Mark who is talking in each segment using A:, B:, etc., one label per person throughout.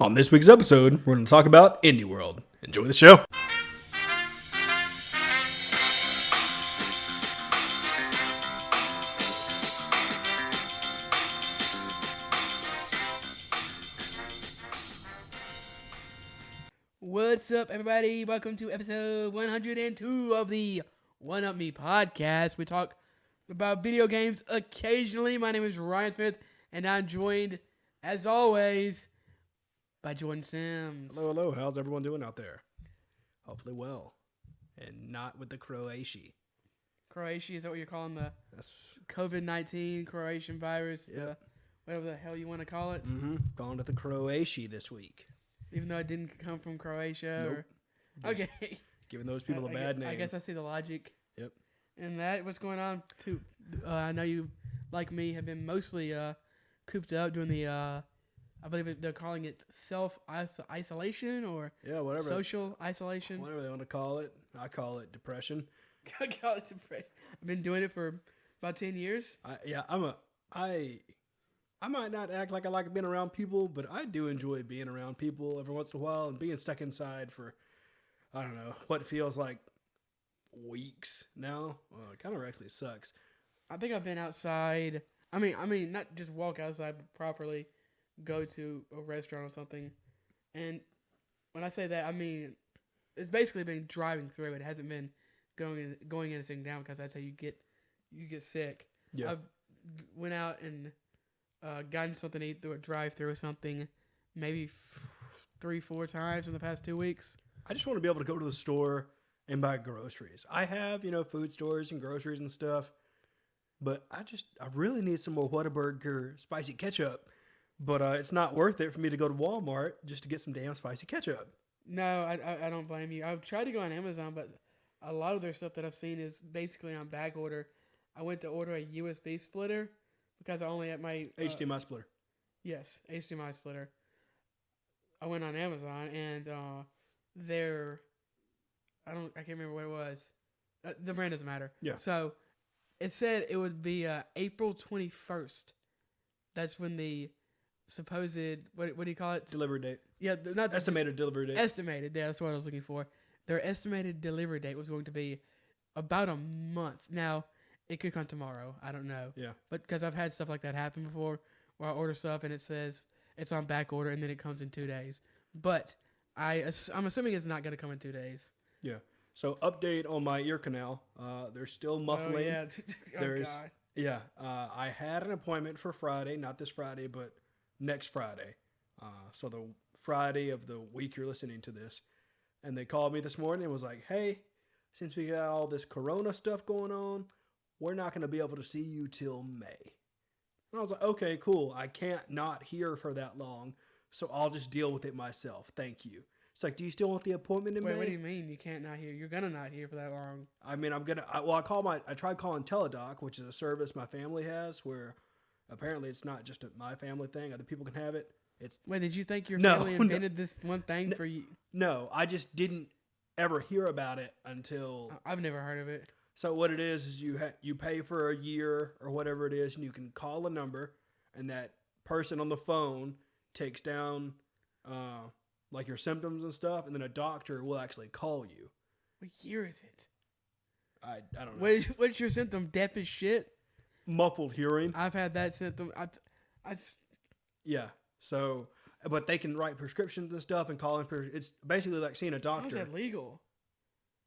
A: On this week's episode, we're going to talk about Indie World. Enjoy the show.
B: What's up, everybody? Welcome to episode 102 of the One Up Me podcast. We talk about video games occasionally. My name is Ryan Smith, and I'm joined, as always, by Jordan Sims.
A: Hello. How's everyone doing out there? Hopefully well. And not with the Croatia.
B: Croatia, is that what you're calling the
A: That's
B: COVID-19 Croatian virus?
A: Yep.
B: Whatever the hell you want to call it.
A: Going to the Croatia this week.
B: Even though it didn't come from Croatia.
A: Nope.
B: Okay.
A: Giving those people a bad name.
B: I guess I see the logic.
A: Yep.
B: And that, what's going on, too? I know you, like me, have been mostly cooped up doing the, I believe they're calling it self-isolation or
A: whatever.
B: social isolation.
A: Whatever they want to call it. I call it depression.
B: I call it depression. I've been doing it for about 10 years.
A: I might not act like I like being around people, but I do enjoy being around people every once in a while and being stuck inside for, I don't know, what feels like weeks now. It kind of actually sucks.
B: I think I've been outside. I mean, not just walk outside, but properly go to a restaurant or something. And when I say that, I mean, it's basically been driving through. It hasn't been going in and sitting down because that's how you get sick.
A: Yeah.
B: I went out and gotten something to eat through a drive-through or something, maybe 3-4 times in the past 2 weeks.
A: I just want to be able to go to the store and buy groceries. I have, food stores and groceries and stuff, but I really need some more Whataburger spicy ketchup. But it's not worth it for me to go to Walmart just to get some damn spicy ketchup.
B: No, I don't blame you. I've tried to go on Amazon, but a lot of their stuff that I've seen is basically on back order. I went to order a USB splitter because I only had my
A: HDMI splitter.
B: Yes, HDMI splitter. I went on Amazon and I can't remember what it was. The brand doesn't matter.
A: Yeah.
B: So it said it would be April 21st. That's when the supposed what do you call it?
A: Delivery date.
B: Yeah, not
A: Estimated delivery date.
B: Estimated. Yeah, that's what I was looking for. Their estimated delivery date was going to be about a month. Now, it could come tomorrow. I don't know.
A: Yeah.
B: But because I've had stuff like that happen before, where I order stuff and it says it's on back order and then it comes in 2 days. But I'm assuming it's not going to come in 2 days.
A: Yeah. So update on my ear canal. There's still muffling.
B: Oh yeah.
A: There's
B: God.
A: yeah. I had an appointment for Friday, not this Friday, but next Friday. So the Friday of the week you're listening to this, and they called me this morning and was like, "Hey, since we got all this Corona stuff going on, we're not going to be able to see you till May." And I was like, "Okay, cool. I can't not hear for that long, so I'll just deal with it myself. Thank you." It's like, "Do you still want the appointment in May?"
B: Wait, what do you mean you can't not hear? You're gonna not hear for that long.
A: I mean, I tried calling Teledoc, which is a service my family has, where apparently it's not just my family thing. Other people can have it.
B: Wait, did you think your
A: No,
B: family invented this one thing for you?
A: No, I just didn't ever hear about it until.
B: I've never heard of it.
A: So what it is you pay for a year or whatever it is, and you can call a number, and that person on the phone takes down like your symptoms and stuff, and then a doctor will actually call you.
B: What year is it?
A: I don't know.
B: What's your symptom? Deaf as shit?
A: Muffled hearing.
B: I've had that symptom.
A: Yeah. So, but they can write prescriptions and stuff and call in. It's basically like seeing a doctor.
B: How is that legal?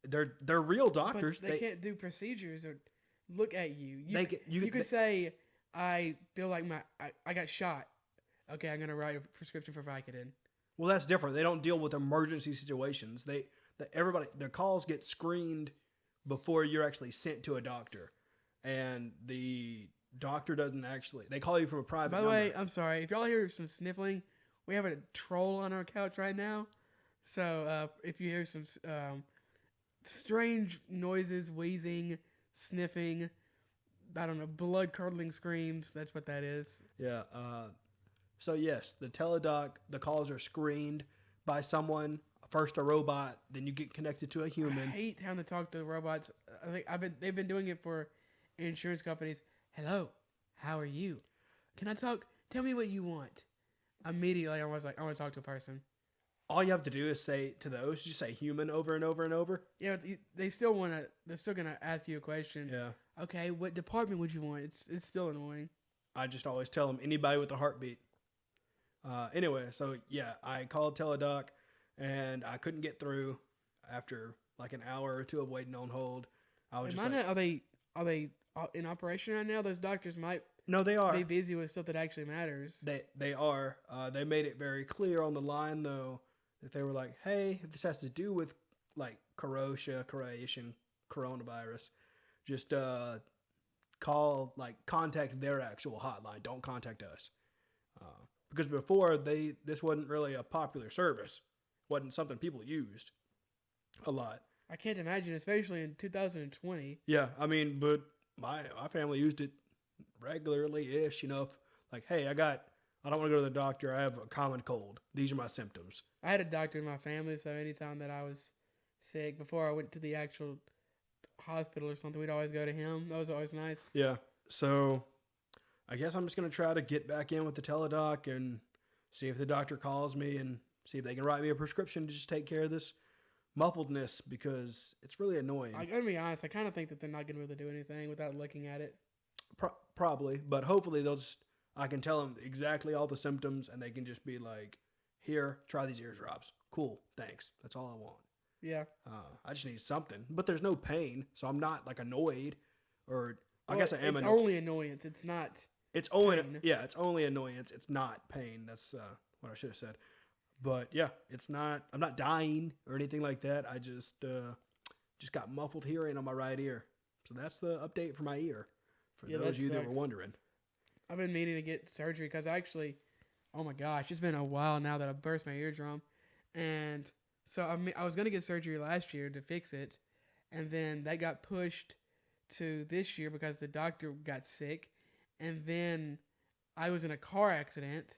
A: They're real doctors.
B: But they can't do procedures or look at you. You could
A: they,
B: say, I feel like I got shot. Okay, I'm gonna write a prescription for Vicodin.
A: Well, that's different. They don't deal with emergency situations. Their calls get screened before you're actually sent to a doctor, and the doctor doesn't actually. They call you from a private number.
B: By the way, I'm sorry if y'all hear some sniffling. We have a troll on our couch right now, so if you hear some strange noises, wheezing, sniffing, I don't know, blood-curdling screams, that's what that is.
A: Yeah. So yes, the Teledoc, the calls are screened by someone, first a robot, then you get connected to a human.
B: I hate having to talk to the robots. I think they've been doing it for insurance companies. Hello, how are you? Can I talk? Tell me what you want. immediately I was like, I want to talk to a person.
A: All you have to do is say to those, just say human over and over and over.
B: Yeah, but they still want to. They're still gonna ask you a question.
A: Yeah.
B: Okay, what department would you want? It's still annoying.
A: I just always tell them anybody with a heartbeat. Anyway, so yeah, I called Teledoc and I couldn't get through after like an hour or two of waiting on hold. I was just like,
B: Are they in operation right now? Those doctors might
A: no, they are.
B: be busy with stuff that actually matters.
A: They are. They made it very clear on the line though that they were like, hey, if this has to do with like Croatian coronavirus, just contact their actual hotline. Don't contact us. Because before this wasn't really a popular service. Wasn't something people used a lot.
B: I can't imagine, especially in 2020.
A: Yeah, I mean, but my family used it regularly-ish. You know, if, like, hey, I don't want to go to the doctor. I have a common cold. These are my symptoms.
B: I had a doctor in my family, so anytime that I was sick, before I went to the actual hospital or something, we'd always go to him. That was always nice.
A: Yeah, so I guess I'm just going to try to get back in with the teledoc and see if the doctor calls me and see if they can write me a prescription to just take care of this muffledness because it's really annoying.
B: I gotta be honest, I kind of think that they're not going to be able to do anything without looking at it.
A: Probably, but hopefully I can tell them exactly all the symptoms and they can just be like, here, try these ear drops. Cool, thanks. That's all I want.
B: Yeah.
A: I just need something, but there's no pain, so I'm not like annoyed or I guess I am.
B: It's only annoyance. It's not.
A: It's only
B: pain.
A: Yeah, it's only annoyance. It's not pain. That's what I should have said. But yeah, it's not. I'm not dying or anything like that. I just got muffled hearing on my right ear. So that's the update for my ear. For those of you that were wondering,
B: I've been meaning to get surgery because oh my gosh, it's been a while now that I burst my eardrum, and so I was gonna get surgery last year to fix it, and then that got pushed to this year because the doctor got sick, and then I was in a car accident,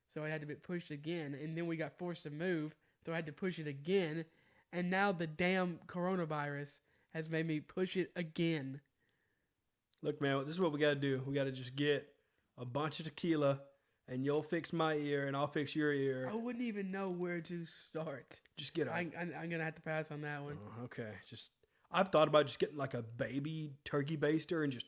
B: so it had to be pushed again, and then we got forced to move, so I had to push it again, and now the damn coronavirus has made me push it again.
A: Look, man, this is what we got to do. We got to just get a bunch of tequila, and you'll fix my ear, and I'll fix your ear.
B: I wouldn't even know where to start.
A: Just get
B: I'm gonna have to pass on that one.
A: Oh, okay, I've thought about just getting like a baby turkey baster and just,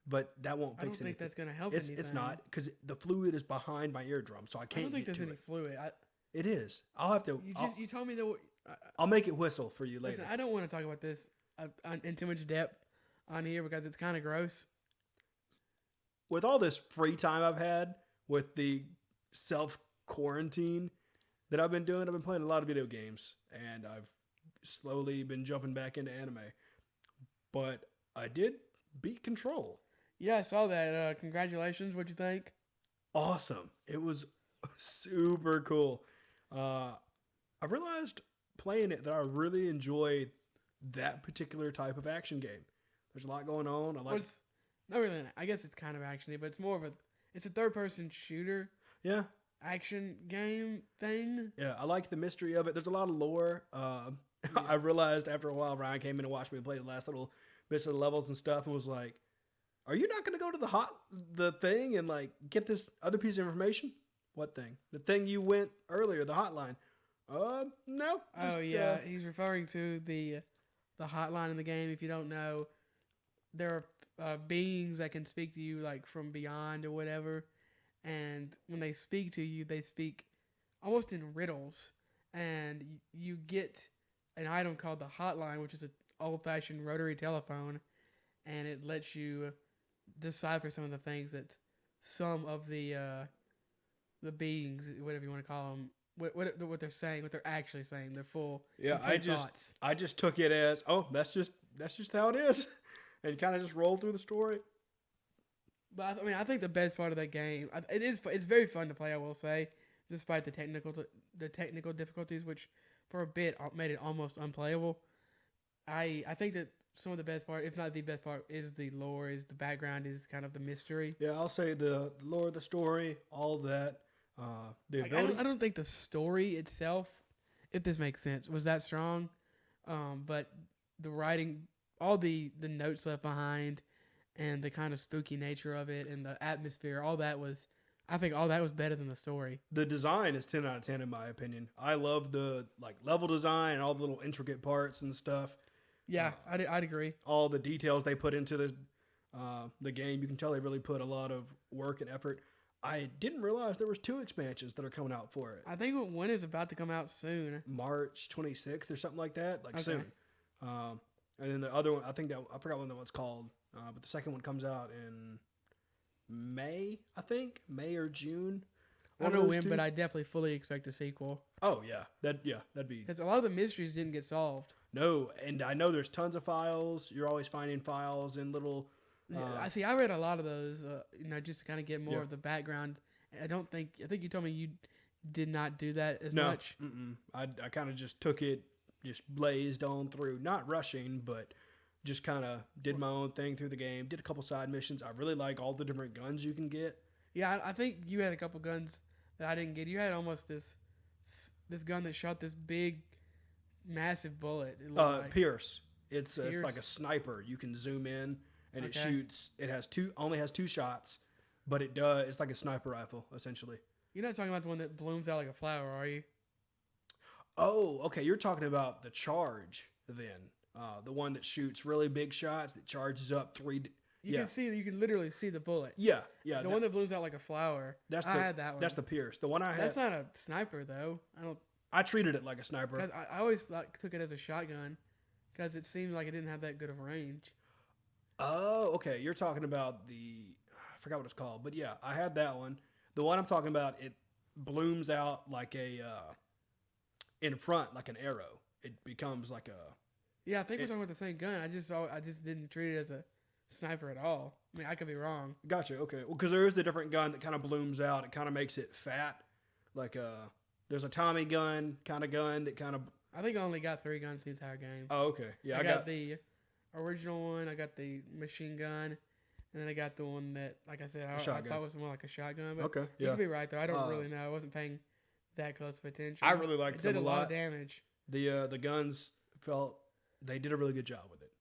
A: but that won't fix anything.
B: I don't think that's gonna help.
A: It's not because the fluid is behind my eardrum, so I can't.
B: I don't think
A: get
B: there's
A: to
B: any fluid.
A: It is. I'll have to.
B: You told me that.
A: I'll make it whistle for you later.
B: Listen, I don't want to talk about this in too much depth on here because it's kind of gross.
A: With all this free time I've had with the self-quarantine that I've been doing, I've been playing a lot of video games, and I've slowly been jumping back into anime. But I did beat Control.
B: Yeah, I saw that. Congratulations. What'd you think?
A: Awesome. It was super cool. I realized playing it that I really enjoy that particular type of action game. There's a lot going on.
B: It's not really. I guess it's kind of actiony, but it's more of it's a third-person shooter.
A: Yeah.
B: Action game thing.
A: Yeah, I like the mystery of it. There's a lot of lore. I realized after a while, Ryan came in and watched me play the last little bits of the levels and stuff, and was like, "Are you not going to go to the thing and like get this other piece of information? What thing? The thing you went earlier, the hotline? No.
B: Oh yeah, he's referring to the hotline in the game. If you don't know, there are beings that can speak to you like from beyond or whatever, and when they speak to you, they speak almost in riddles, and you get an item called the hotline, which is an old-fashioned rotary telephone, and it lets you decipher some of the things that some of the beings, whatever you want to call them, what they're saying, what they're actually saying, their full thoughts.
A: I just took it as, oh, that's just how it is, and kind of just rolled through the story.
B: But I think the best part of that game, it's very fun to play. I will say, despite the technical difficulties, which for a bit made it almost unplayable. I think that some of the best part, if not the best part, is the lore, is the background, is kind of the mystery.
A: Yeah, I'll say the lore, the story, all that. The ability.
B: I don't think the story itself, if this makes sense, was that strong. But the writing, all the notes left behind, and the kind of spooky nature of it, and the atmosphere, all that was, I think all that was better than the story.
A: The design is 10 out of 10 in my opinion. I love the like level design and all the little intricate parts and stuff.
B: Yeah, I'd agree.
A: All the details they put into the game. You can tell they really put a lot of work and effort. I didn't realize there was 2 expansions that are coming out for it.
B: I think one is about to come out soon.
A: March 26th or something like that, like
B: Okay.
A: soon. And then the other one, I forgot what that one's called, but the second one comes out in May, I think, May or June.
B: I don't know when, but I definitely fully expect a sequel.
A: Oh yeah, that'd be
B: Because a lot of the mysteries didn't get solved.
A: no, and I know there's tons of files. You're always finding files in little.
B: I read a lot of those, just to kind of get more
A: Yeah.
B: of the background. I think you told me you did not do that as
A: No,
B: much.
A: I kind of just took it, just blazed on through, not rushing, but just kind of did my own thing through the game. Did a couple side missions. I really like all the different guns you can get.
B: Yeah, I think you had a couple guns that I didn't get. You had almost this gun that shot this big, massive bullet. It looked like.
A: Pierce. It's like a
B: Pierce.
A: sniper. You can zoom in and it
B: Okay.
A: shoots. It has only has 2 shots, but it does. It's like a sniper rifle essentially.
B: You're not talking about the one that blooms out like a flower, are you?
A: Oh, okay. You're talking about the charge then. The one that shoots really big shots that charges up 3.
B: You
A: Yeah.
B: can see, you can literally see the bullet.
A: Yeah.
B: The one that blooms out like a flower. I had that one.
A: That's the Pierce. The one I had.
B: That's not a sniper though.
A: I treated it like a sniper.
B: 'Cause I always took it as a shotgun because it seemed like it didn't have that good of range.
A: Oh, okay. You're talking about I forgot what it's called, but yeah, I had that one. The one I'm talking about, it blooms out like in front, like an arrow. It becomes like a.
B: Yeah, I think we're talking about the same gun. I just didn't treat it as a sniper at all. I mean, I could be wrong.
A: Gotcha. Okay. Well, because there is the different gun that kind of blooms out. It kind of makes it fat. Like there's a Tommy gun kind of gun that kind of.
B: I think I only got 3 guns the entire game.
A: Oh, okay. Yeah,
B: I got the original one. I got the machine gun, and then I got the one that, like I said, I thought was more like a shotgun. But
A: Okay.
B: you
A: Yeah.
B: could be right though. I don't really know. I wasn't paying that close of attention.
A: I really liked
B: it did
A: them
B: a
A: a
B: lot
A: lot.
B: of damage.
A: The guns they did a really good job with it,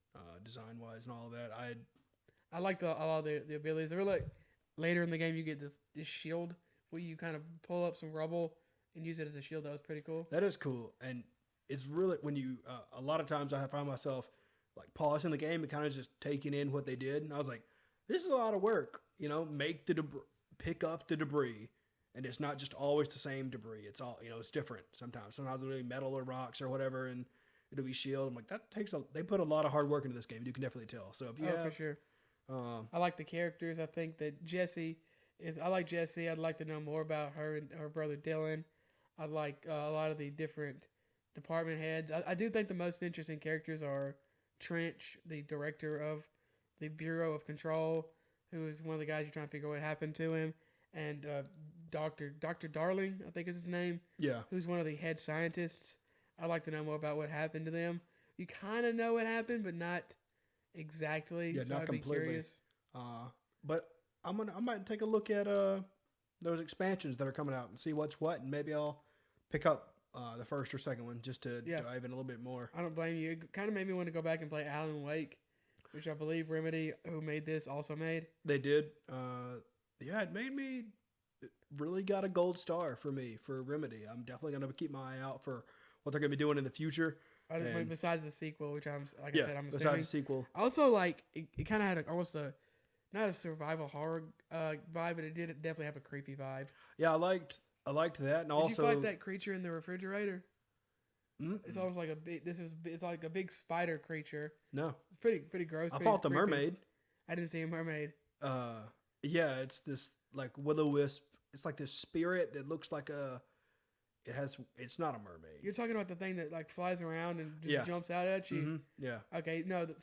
A: design wise and all of that.
B: I liked a lot of the abilities. They were like later in the game you get this shield where you kind of pull up some rubble and use it as a shield. That was pretty cool.
A: That is cool, and it's really when you a lot of times I find myself like pausing the game and kind of just taking in what they did, and I was like, this is a lot of work. Make the pick up the debris, and it's not just always the same debris. It's all it's different sometimes. Sometimes it'll be metal or rocks or whatever, and it'll be shield. I'm like, they put a lot of hard work into this game. You can definitely tell. So if you
B: For sure. I like the characters. I think that I like Jessie. I'd like to know more about her and her brother Dylan. I like a lot of the different department heads. I do think the most interesting characters are Trench, the director of the Bureau of Control, who is one of the guys you're trying to figure out what happened to him, and Dr. Darling, I think is his name,
A: yeah.
B: who's one of the head scientists. I'd like to know more about what happened to them. You kind of know what happened, but not exactly.
A: Yeah,
B: so
A: not
B: I'd
A: completely.
B: be curious.
A: But I might take a look at those expansions that are coming out and see what's what, and maybe I'll pick up the first or second one just to dive in a little bit more.
B: I don't blame you. It kind of made me want to go back and play Alan Wake, which I believe Remedy, who made this, also made.
A: They did. Yeah, it made me. It really got a gold star for me for Remedy. I'm definitely gonna keep my eye out for what they're gonna be doing in the future.
B: Besides the sequel, which I'm
A: I
B: said, I'm assuming.
A: besides the sequel.
B: Also, like it kind of had almost not a survival horror vibe, but it did definitely have a creepy vibe.
A: Yeah, I liked that, and
B: Did
A: also
B: you fight that creature in the refrigerator?
A: Mm-mm.
B: It's almost like it's like a big spider creature.
A: No,
B: It's pretty gross.
A: I fought the
B: creepy.
A: mermaid.
B: I didn't see a mermaid.
A: Yeah, it's this like will-o-wisp. It's like this spirit that looks like it's not a mermaid.
B: You're talking about the thing that like flies around and just
A: Yeah.
B: jumps out at you.
A: Mm-hmm. Yeah.
B: Okay, no. The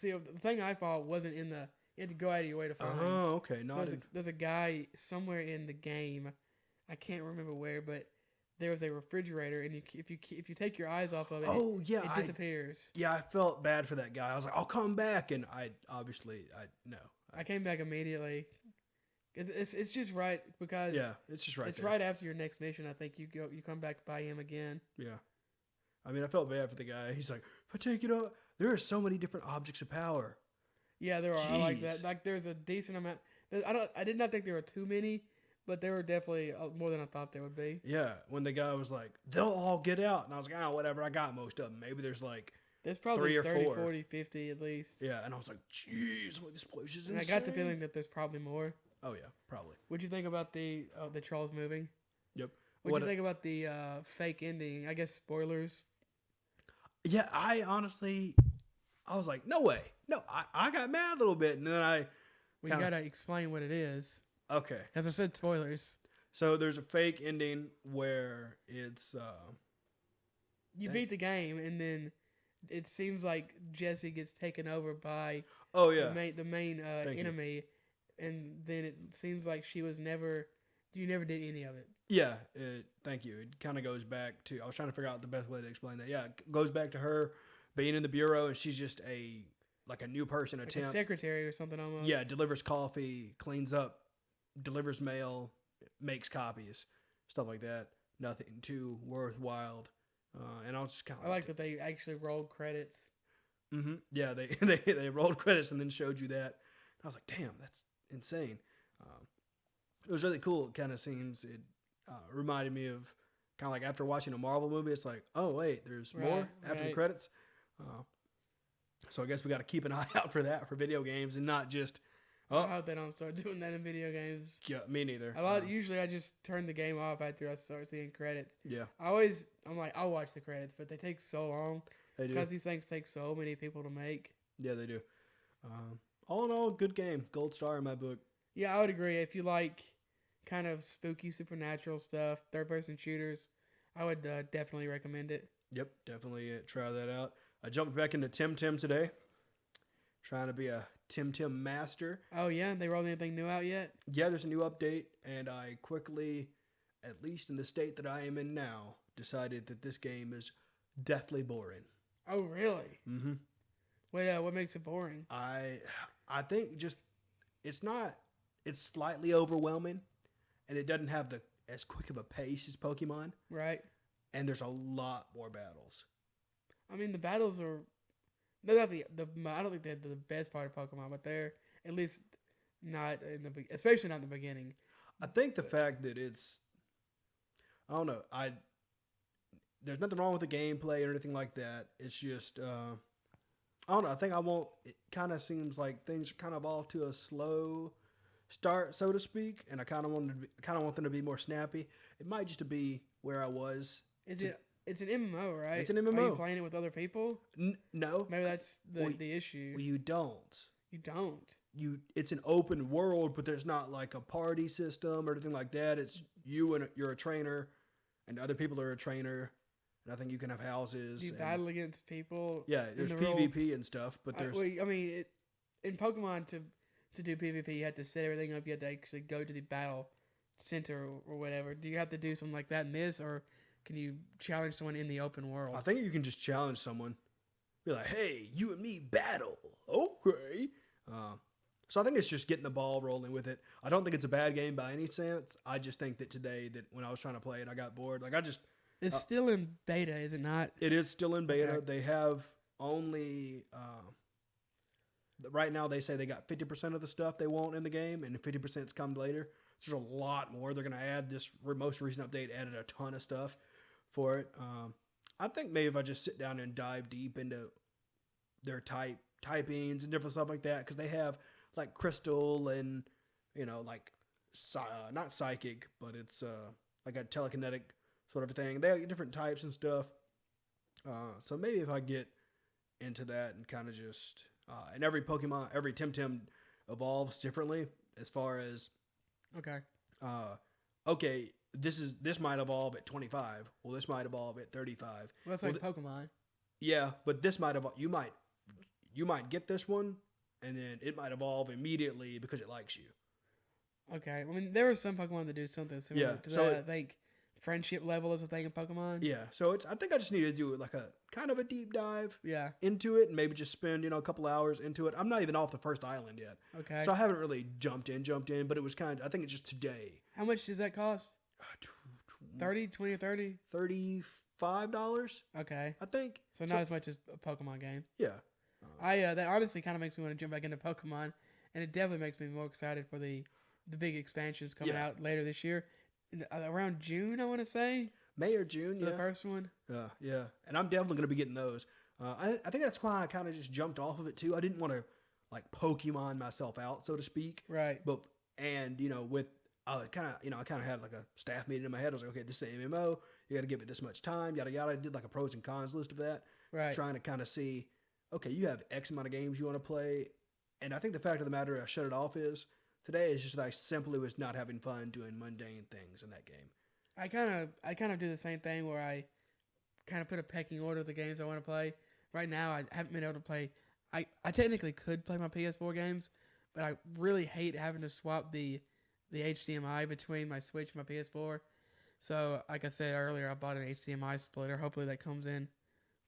B: thing I fought wasn't in the. You had to go out of your way to find.
A: Oh, okay. No,
B: There's a guy somewhere in the game. I can't remember where, but there was a refrigerator, and if you take your eyes off of it,
A: oh yeah,
B: it disappears.
A: I felt bad for that guy. I was like, I'll come back, and I no.
B: I came back immediately. It's just right because
A: Yeah, it's just right.
B: It's
A: there.
B: right after your next mission. I think you come back by him again.
A: Yeah. I mean, I felt bad for the guy. He's like, if I take it up, there are so many different objects of power.
B: Yeah, there are. I like
A: Jeez.
B: that. Like, there's a decent amount. I did not think there were too many, But there were definitely more than I thought there would be.
A: Yeah, when the guy was like, they'll all get out. And I was like, whatever, I got most of them. Maybe there's like
B: There's probably
A: 3 or
B: 30,
A: 4.
B: 40, 50 at least.
A: Yeah, and I was like, jeez, this place is
B: And
A: insane.
B: I got the feeling that there's probably more.
A: Oh, yeah, probably.
B: What'd you think about the trolls moving?
A: Yep.
B: What'd you think about the fake ending? I guess spoilers.
A: Yeah, I was like, no way. No, I got mad a little bit. And then
B: We gotta explain what it is.
A: okay.
B: As I said, spoilers.
A: So there's a fake ending where it's,
B: You beat the game, and then it seems like Jesse gets taken over by
A: oh, yeah.
B: the main enemy, and then it seems like you never did any of it.
A: Yeah, thank you. It kind of goes back to, I was trying to figure out the best way to explain that. Yeah, it goes back to her being in the bureau, and she's just a new person,
B: Like a secretary or something almost.
A: Yeah, delivers coffee, cleans up, delivers mail, makes copies, stuff like that. Nothing too worthwhile. And I was just kind of
B: I like that they actually rolled credits.
A: Mm-hmm. Yeah, they rolled credits and then showed you that. I was like, damn, that's insane. It was really cool. It kind of seems, it reminded me of kind of like after watching a Marvel movie, it's like, oh, wait, there's more after the credits. So I guess we got to keep an eye out for that for video games and not just,
B: I hope they don't start doing that in video games.
A: Yeah, me neither.
B: Usually I just turn the game off after I start seeing credits.
A: Yeah.
B: I'm like, I'll watch the credits, but they take so long.
A: They do.
B: Because these things take so many people to make.
A: Yeah, they do. All in all, good game. Gold star in my book.
B: Yeah, I would agree. If you like kind of spooky supernatural stuff, third-person shooters, I would definitely recommend it.
A: Yep, definitely try that out. I jumped back into Tim today. Trying to be a Tim master.
B: Oh, yeah? They rolled anything new out yet?
A: Yeah, there's a new update, and I quickly, at least in the state that I am in now, decided that this game is deathly boring.
B: Oh, really?
A: Mm-hmm.
B: What makes it boring?
A: I think just, it's slightly overwhelming, and it doesn't have as quick of a pace as Pokemon.
B: Right.
A: And there's a lot more battles.
B: I mean, the battles are... They're not I don't think they're the best part of Pokemon, but they're at least not especially not in the beginning.
A: I think the fact that it's, I don't know, there's nothing wrong with the gameplay or anything like that. It's just, I don't know. I think it kind of seems like things are kind of off to a slow start, so to speak, and I kind of want them to be more snappy. It might just be where I was.
B: It's an MMO, right?
A: It's an MMO.
B: Are you playing it with other people?
A: No.
B: Maybe that's the issue.
A: Well, you don't.
B: You don't.
A: It's an open world, but there's not like a party system or anything like that. It's you and you're a trainer, and other people are a trainer, and I think you can have houses.
B: Do you battle against people?
A: Yeah, there's PvP and stuff, but there's.
B: In Pokemon to do PvP, you have to set everything up. You have to actually go to the battle center or whatever. Do you have to do something like that in this, or can you challenge someone in the open world?
A: I think you can just challenge someone. Be like, hey, you and me battle. Okay. So I think it's just getting the ball rolling with it. I don't think it's a bad game by any sense. I just think that today, that when I was trying to play it, I got bored.
B: It's still in beta, is it not?
A: It is still in beta.
B: Okay.
A: They have only... right now, they say they got 50% of the stuff they want in the game, and 50%'s come later. So there's a lot more. They're going to add this most recent update, added a ton of stuff for it. I think maybe if I just sit down and dive deep into their typings and different stuff like that, because they have like crystal and, like not psychic, but it's like a telekinetic sort of thing. They have different types and stuff. So maybe if I get into that and kind of just, and every Tim evolves differently as far as, okay, this might evolve at 25. Well, this might evolve at 35.
B: Well, that's like Pokemon.
A: Yeah, but this might evolve. You might get this one, and then it might evolve immediately because it likes you.
B: Okay. I mean, there are some Pokemon that do something similar to that. I think friendship level is a thing in Pokemon.
A: Yeah. So I think I just need to do like a kind of a deep dive into it and maybe just spend, a couple hours into it. I'm not even off the first island yet.
B: Okay.
A: So I haven't really jumped in, but it was I think it's just today.
B: How much does that cost? 30, 20 or 30?
A: $35,
B: okay.
A: I think.
B: So not as much as a Pokemon game.
A: Yeah.
B: That honestly kind of makes me want to jump back into Pokemon, and it definitely makes me more excited for the the big expansions coming
A: Yeah.
B: out later this year, around June, I want to say.
A: May or June,
B: For
A: yeah.
B: the first one.
A: Yeah. And I'm definitely going to be getting those. I think that's why I kind of just jumped off of it too. I didn't want to like Pokemon myself out, so to speak.
B: Right.
A: But and with I kind of had like a staff meeting in my head. I was like, okay, this is an MMO. You got to give it this much time. Yada yada. I did like a pros and cons list of that.
B: Right.
A: Trying to kind of see, okay, you have X amount of games you want to play, and I think the fact of the matter I shut it off is today is just that I simply was not having fun doing mundane things in that game.
B: I kind of do the same thing where I kind of put a pecking order of the games I want to play. Right now, I haven't been able to play. I technically could play my PS4 games, but I really hate having to swap the HDMI between my Switch and my PS4. So, like I said earlier, I bought an HDMI splitter. Hopefully, that comes in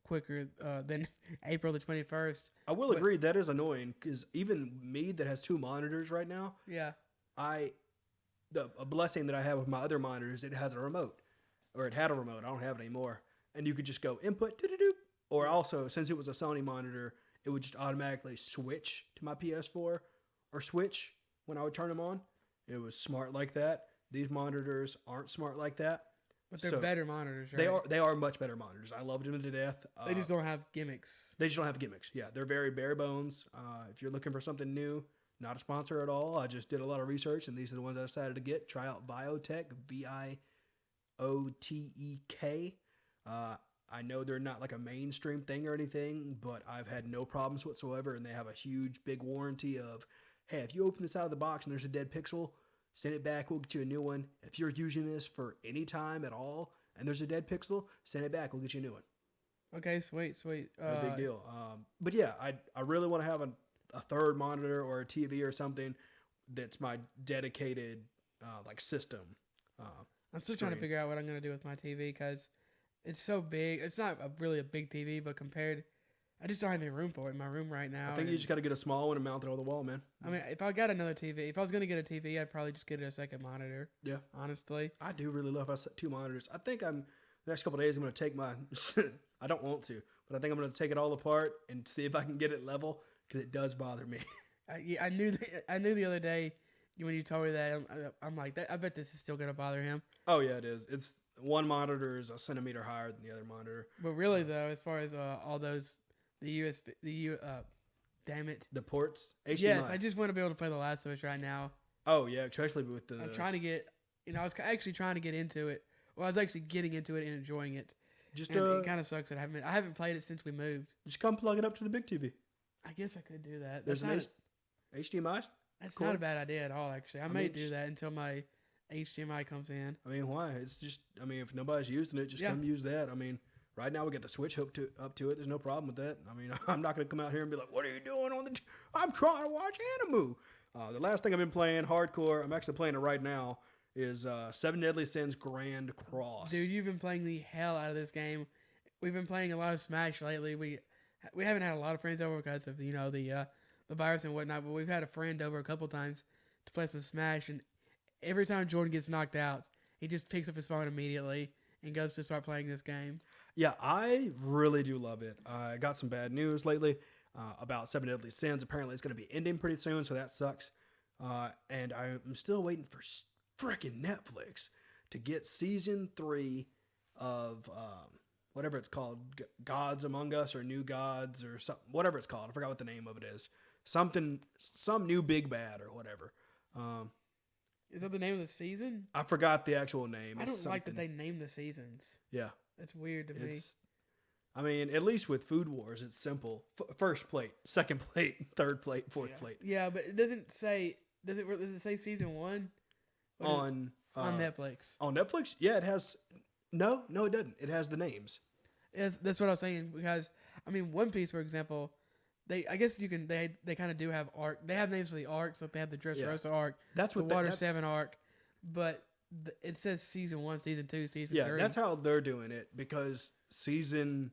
B: quicker than April the 21st.
A: I will agree that is annoying because even me that has two monitors right now,
B: Yeah.
A: a blessing that I have with my other monitors, it has a remote, or it had a remote. I don't have it anymore, and you could just go input, or also since it was a Sony monitor, it would just automatically switch to my PS4 or switch when I would turn them on. It was smart like that. These monitors aren't smart like that.
B: But they're better monitors, right?
A: They are much better monitors. I loved them to death.
B: They just don't have gimmicks.
A: They just don't have gimmicks. Yeah, they're very bare bones. If you're looking for something new, not a sponsor at all. I just did a lot of research, and these are the ones I decided to get. Try out Viotech, Viotek. I know they're not like a mainstream thing or anything, but I've had no problems whatsoever, and they have a huge, big warranty of, hey, if you open this out of the box and there's a dead pixel, send it back, we'll get you a new one. If you're using this for any time at all and there's a dead pixel, send it back, we'll get you a new one.
B: Okay, sweet.
A: No big deal. But yeah, I really want to have a third monitor or a TV or something that's my dedicated like system.
B: I'm still trying to figure out what I'm going to do with my TV because it's so big. It's not really a big TV, but compared, I just don't have any room for it in my room right now.
A: I think you just got to get a small one and mount it on the wall, man.
B: I mean, if I got another TV, if I was going to get a TV, I'd probably just get a second monitor.
A: Yeah.
B: Honestly.
A: I do really love us two monitors. I think the next couple of days I'm going to take my, I don't want to, but I think I'm going to take it all apart and see if I can get it level because it does bother me.
B: I knew the other day when you told me that, I'm like, I bet this is still going to bother him.
A: Oh, yeah, it is. It's one monitor is a centimeter higher than the other monitor.
B: But really, though, as far as all those, damn it.
A: The ports?
B: HDMI. Yes, I just want to be able to play The Last of Us right now.
A: Oh, yeah, especially with the...
B: I'm trying to get, I was actually trying to get into it. Well, I was actually getting into it and enjoying it. It kind of sucks that I haven't played it since we moved.
A: Just come plug it up to the big TV.
B: I guess I could do that.
A: There's an HDMI?
B: That's not a bad idea at all, actually. I may do that until my HDMI comes in.
A: I mean, why? It's just, if nobody's using it, just come use that. I mean, right now we got the Switch hooked up to it. There's no problem with that. I mean, I'm not going to come out here and be like, what are you doing on the... I'm trying to watch anime. The last thing I've been playing, hardcore, I'm actually playing it right now, is 7 Deadly Sins Grand Cross.
B: Dude, you've been playing the hell out of this game. We've been playing a lot of Smash lately. We haven't had a lot of friends over because of, the virus and whatnot, but we've had a friend over a couple times to play some Smash, and every time Jordan gets knocked out, he just picks up his phone immediately and goes to start playing this game.
A: Yeah, I really do love it. I got some bad news lately about 7 Deadly Sins. Apparently it's going to be ending pretty soon, so that sucks. And I'm still waiting for frickin' Netflix to get season 3 of whatever it's called, Gods Among Us or New Gods or something, whatever it's called. I forgot what the name of it is. Some new big bad or whatever.
B: Is that the name of the season?
A: I forgot the actual name.
B: I don't like that they name the seasons.
A: Yeah.
B: That's weird to me.
A: I mean, at least with Food Wars, it's simple. First plate, second plate, third plate, fourth plate.
B: Yeah, but it doesn't say... Does it say season 1?
A: On
B: Netflix.
A: On Netflix? Yeah, it has... No, it doesn't. It has the names.
B: That's what I was saying, because, One Piece, for example... They kind of do have arc. They have names for the arcs, like they have the Dressrosa arc,
A: that's what
B: the Water 7 arc, but it says season 1, season 2, season 3.
A: Yeah, that's how they're doing it, because season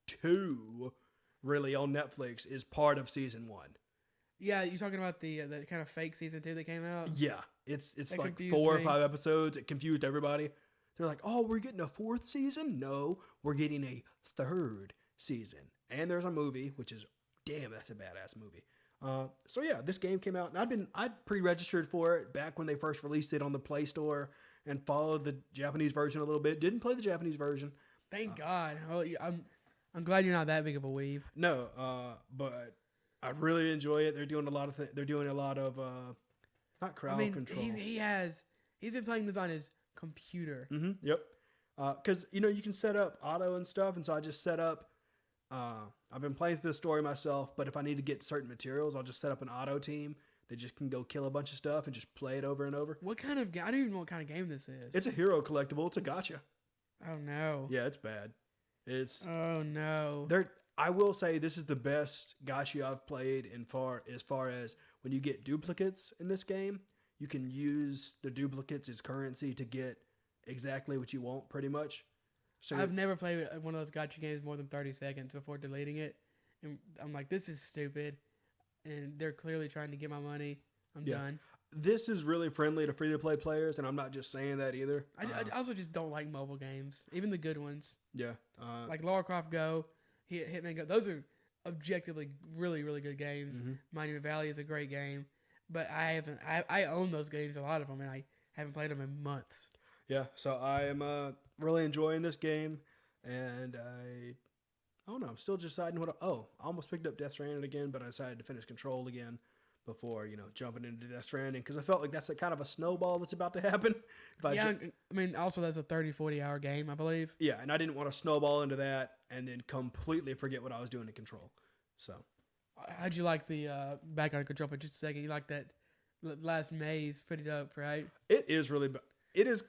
A: 2, really on Netflix, is part of season 1.
B: Yeah, you're talking about the kind of fake season 2 that came out.
A: Yeah, it's like 4 or 5 episodes. It confused everybody. They're like, "Oh, we're getting a 4th season? No, we're getting a 3rd season." And there's a movie, which is. Damn, that's a badass movie. So yeah, this game came out, and I'd pre-registered for it back when they first released it on the Play Store, and followed the Japanese version a little bit. Didn't play the Japanese version.
B: Thank God. Oh, I'm glad you're not that big of a weeb.
A: No, but I really enjoy it. They're doing a lot of they're doing a lot of not crowd control.
B: He's been playing this on his computer.
A: Mm-hmm. Yep. Because you can set up auto and stuff, and so I just set up. I've been playing through the story myself, but if I need to get certain materials, I'll just set up an auto team that just can go kill a bunch of stuff and just play it over and over.
B: What kind of? I don't even know what kind of game this is.
A: It's a hero collectible. It's a gacha.
B: Oh no.
A: Yeah, it's bad. It's.
B: Oh no.
A: I will say this is the best gacha I've played as far as when you get duplicates in this game, you can use the duplicates as currency to get exactly what you want, pretty much. So
B: I've never played one of those gacha games more than 30 seconds before deleting it. And I'm like, this is stupid. And they're clearly trying to get my money. I'm done.
A: This is really friendly to free-to-play players, and I'm not just saying that either.
B: I also just don't like mobile games, even the good ones.
A: Yeah.
B: Like Lara Croft Go, Hitman Go. Those are objectively really, really good games.
A: Mm-hmm.
B: Monument Valley is a great game. But I own those games, a lot of them, and I haven't played them in months.
A: Yeah, so I am really enjoying this game, and I don't know. I'm still deciding what. I almost picked up Death Stranding again, but I decided to finish Control again before jumping into Death Stranding, because I felt like that's a kind of a snowball that's about to happen.
B: Also that's a 30, 40-hour game, I believe.
A: Yeah, and I didn't want to snowball into that and then completely forget what I was doing in Control. So,
B: how'd you like the back on Control for just a second? You like that last maze? Pretty dope, right?
A: It is really. It is.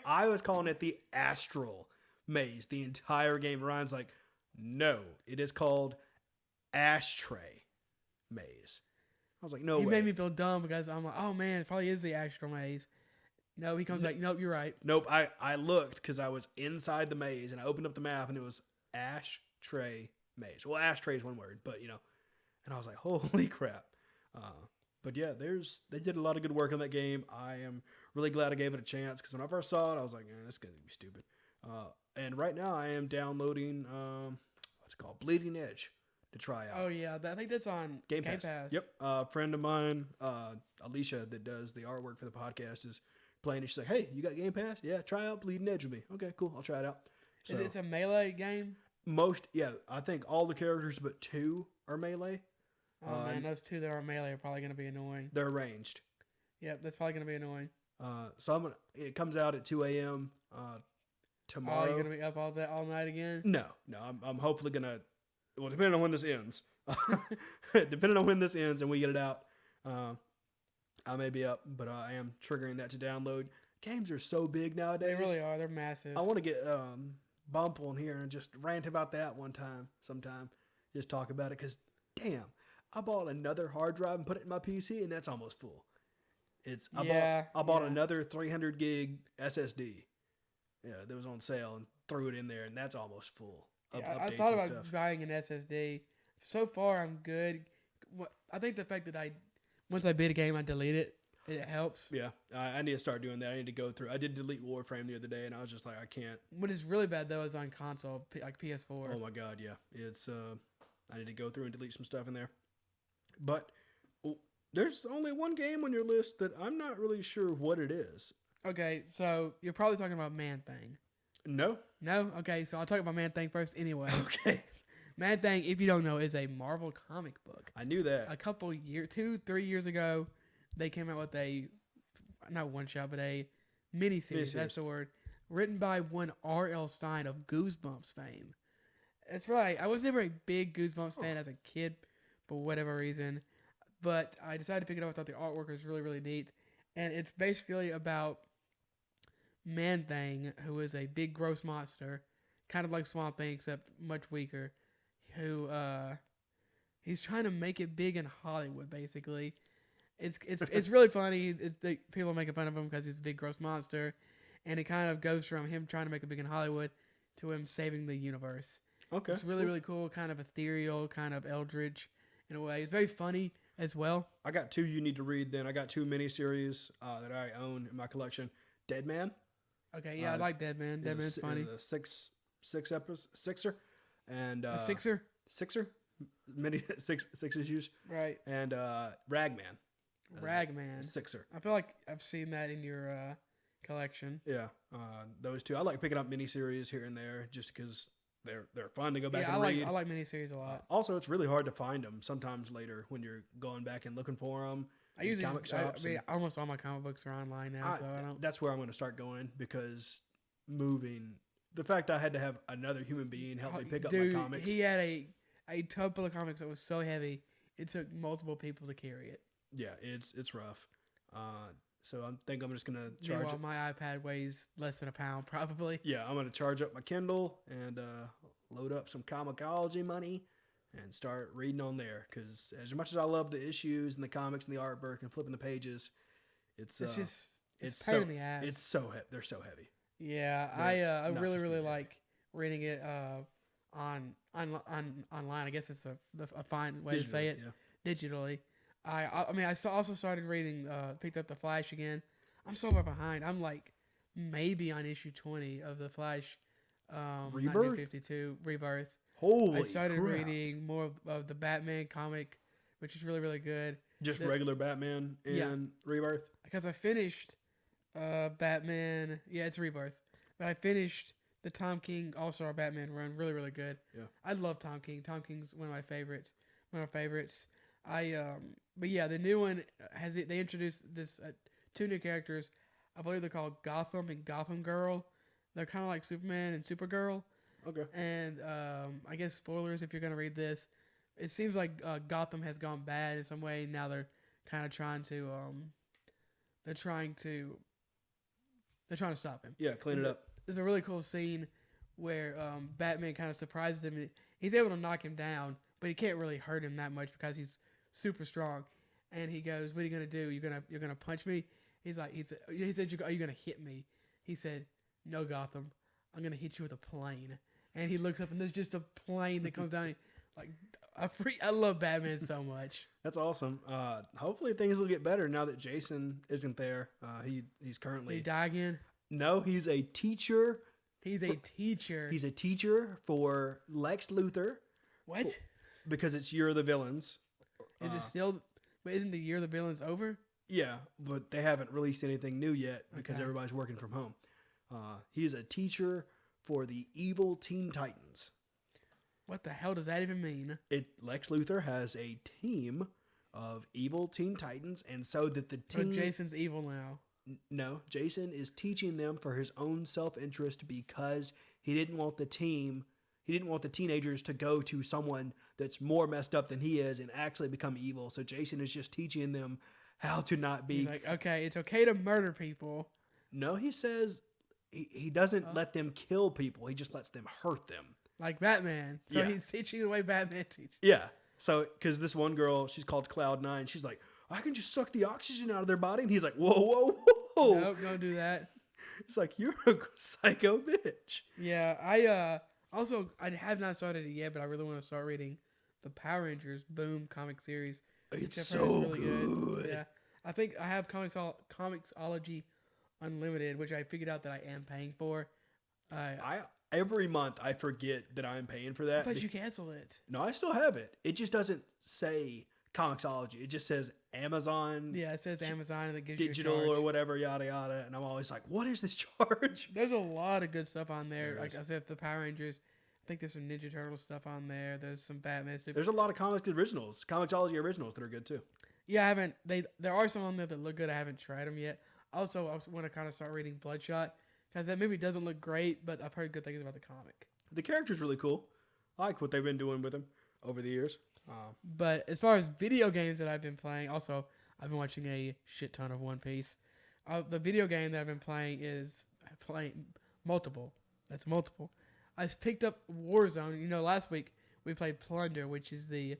A: I was calling it the Astral Maze the entire game. Ryan's like, no, it is called Ashtray Maze. I was like, no way.
B: You made me feel dumb because I'm like, oh man, it probably is the Astral Maze. No, he comes back, nope, you're right.
A: Nope, I looked because I was inside the maze and I opened up the map and it was Ashtray Maze. Well, ashtray is one word, but and I was like, holy crap. But yeah, they did a lot of good work on that game. I am really glad I gave it a chance, because when I first saw it, I was like, this is going to be stupid. And right now I am downloading, what's it called? Bleeding Edge to try out.
B: Oh yeah, I think that's on Game Pass.
A: Yep. A friend of mine, Alicia, that does the artwork for the podcast, is playing it. She's like, hey, you got Game Pass? Yeah, try out Bleeding Edge with me. Okay, cool. I'll try it out. So,
B: it's a melee game?
A: I think all the characters but 2 are melee.
B: Oh man, those 2 that are melee are probably going to be annoying.
A: They're ranged.
B: Yep, that's probably going to be annoying.
A: So it comes out at 2 a.m. Tomorrow.
B: Oh, you're going to be up all night again?
A: No, I'm hopefully going to, well, depending on when this ends. Depending on when this ends and we get it out, I may be up, but I am triggering that to download. Games are so big nowadays.
B: They really are. They're massive.
A: I want to get Bump on here and just rant about that sometime. Just talk about it, because, damn, I bought another hard drive and put it in my PC, and that's almost full. I bought another 300 gig SSD. Yeah, that was on sale, and threw it in there, and that's almost full.
B: I thought about buying an SSD. So far, I'm good. I think the fact that once I beat a game, I delete it. It helps.
A: Yeah, I need to start doing that. I need to go through. I did delete Warframe the other day, and I was just like, I can't.
B: What is really bad though is on console, like PS4.
A: Oh my god, yeah. It's I need to go through and delete some stuff in there. But there's only one game on your list that I'm not really sure what it is.
B: Okay, so you're probably talking about Man Thing.
A: No.
B: No? Okay, so I'll talk about Man Thing first anyway.
A: Okay.
B: Man Thing, if you don't know, is a Marvel comic book.
A: I knew that.
B: A couple 2-3 years ago, they came out with not one shot, but a miniseries. That's the word. Written by one R.L. Stine of Goosebumps fame. That's right. I was never a big Goosebumps fan as a kid, for whatever reason. But I decided to pick it up. I thought the artwork was really, really neat. And it's basically about Man Thing, who is a big, gross monster, kind of like Swamp Thing, except much weaker, who he's trying to make it big in Hollywood, basically. It's really funny. People are making fun of him because he's a big, gross monster. And it kind of goes from him trying to make it big in Hollywood to him saving the universe.
A: Okay.
B: It's really, really cool, kind of ethereal, kind of eldritch in a way. It's very funny as well.
A: I got 2 you need to read then. I got 2 miniseries that I own in my collection. Dead Man.
B: Okay, yeah, I like Dead Man. Dead Man's funny.
A: It's a sixer. And
B: a sixer?
A: Sixer? mini six issues,
B: Right.
A: and Ragman.
B: Ragman.
A: Sixer.
B: I feel like I've seen that in your collection.
A: Yeah, those two. I like picking up miniseries here and there just because they're fun to go back
B: Yeah,
A: and read.
B: I like miniseries a lot.
A: Also, it's really hard to find them sometimes later when you're going back and looking for them.
B: I usually
A: comic
B: just,
A: shops.
B: I mean, almost all my comic books are online now, so I don't.
A: That's where I'm going to start going because moving. The fact I had to have another human being help me pick up my comics.
B: He had a tub full of comics that was so heavy it took multiple people to carry it.
A: Yeah, it's rough. So I think I'm just gonna charge.
B: Meanwhile, my iPad weighs less than a pound, probably.
A: Yeah, I'm gonna charge up my Kindle and load up some Comixology money and start reading on there. Because as much as I love the issues and the comics and the artwork and flipping the pages, it's
B: pain in the ass.
A: It's so they're so heavy.
B: Yeah, I really like reading it online. I guess it's a fine way to say it.
A: Yeah.
B: Digitally. I mean, I also started reading, picked up The Flash again. I'm so far behind. I'm like maybe on issue 20 of The Flash.
A: Rebirth?
B: 52 Rebirth.
A: Holy
B: I started
A: crap.
B: reading more of the Batman comic, which is really, really good.
A: Just regular Batman and Rebirth?
B: Because I finished Batman. Yeah, it's Rebirth. But I finished the Tom King All-Star Batman run. Really, really good.
A: Yeah.
B: I love Tom King. Tom King's one of my favorites. But yeah, the new one they introduced this two new characters. I believe they're called Gotham and Gotham Girl. They're kind of like Superman and Supergirl.
A: Okay.
B: And I guess spoilers if you're gonna read this. It seems like Gotham has gone bad in some way. Now they're kind of trying to stop him.
A: Yeah, clean it up.
B: There's a really cool scene where Batman kind of surprises him. He's able to knock him down, but he can't really hurt him that much because he's super strong. And he goes, "What are you gonna do? You're gonna punch me?" He said, "Are you gonna hit me?" He said, "No, Gotham, I'm gonna hit you with a plane." And he looks up, and there's just a plane that comes down. Like, I love Batman so much.
A: That's awesome. Hopefully things will get better now that Jason isn't there. He's currently.
B: Did he die again?
A: No, he's a teacher.
B: He's a teacher.
A: He's a teacher for Lex Luthor.
B: What?
A: Because it's Year of the Villains.
B: Is it still? But isn't the Year of the Villains over?
A: Yeah, but they haven't released anything new yet because everybody's working from home. He is a teacher for the evil Teen Titans.
B: What the hell does that even mean?
A: Lex Luthor has a team of evil Teen Titans, and so that the team.
B: So Jason's evil now.
A: No, Jason is teaching them for his own self-interest because he didn't want the teenagers to go to someone that's more messed up than he is and actually become evil. So Jason is just teaching them how to not be.
B: He's like, okay, it's okay to murder people.
A: No, he says he doesn't let them kill people. He just lets them hurt them.
B: Like Batman. So
A: Yeah.
B: he's teaching the way Batman teaches.
A: Yeah. So, because this one girl, she's called Cloud9. She's like, I can just suck the oxygen out of their body. And he's like, whoa, whoa, whoa.
B: Nope, don't do that.
A: It's like, you're a psycho bitch.
B: Yeah, I have not started it yet, but I really want to start reading the Power Rangers Boom comic series.
A: It's so good.
B: Yeah, I think I have Comixology Unlimited, which I figured out that I am paying for.
A: Every month I forget that I'm paying for that.
B: I thought you cancel it.
A: No, I still have it. It just doesn't say Comixology. It just says Amazon.
B: Yeah, it says Amazon and it gives
A: digital
B: you a charge.
A: or whatever, yada yada. And I'm always like, what is this charge?
B: There's a lot of good stuff on there.
A: There
B: Like
A: is.
B: I said, the Power Rangers. I think there's some Ninja Turtle stuff on there. There's some Batman.
A: There's a lot of Comixology originals that are good too.
B: Yeah, I haven't. There are some on there that look good. I haven't tried them yet. Also, I want to kind of start reading Bloodshot because that movie doesn't look great, but I've heard good things about the comic.
A: The character's really cool. I like what they've been doing with him over the years.
B: But as far as video games that I've been playing, also I've been watching a shit ton of One Piece. The video game that I've been playing is multiple. That's multiple. I picked up Warzone. You know, last week we played Plunder, which is the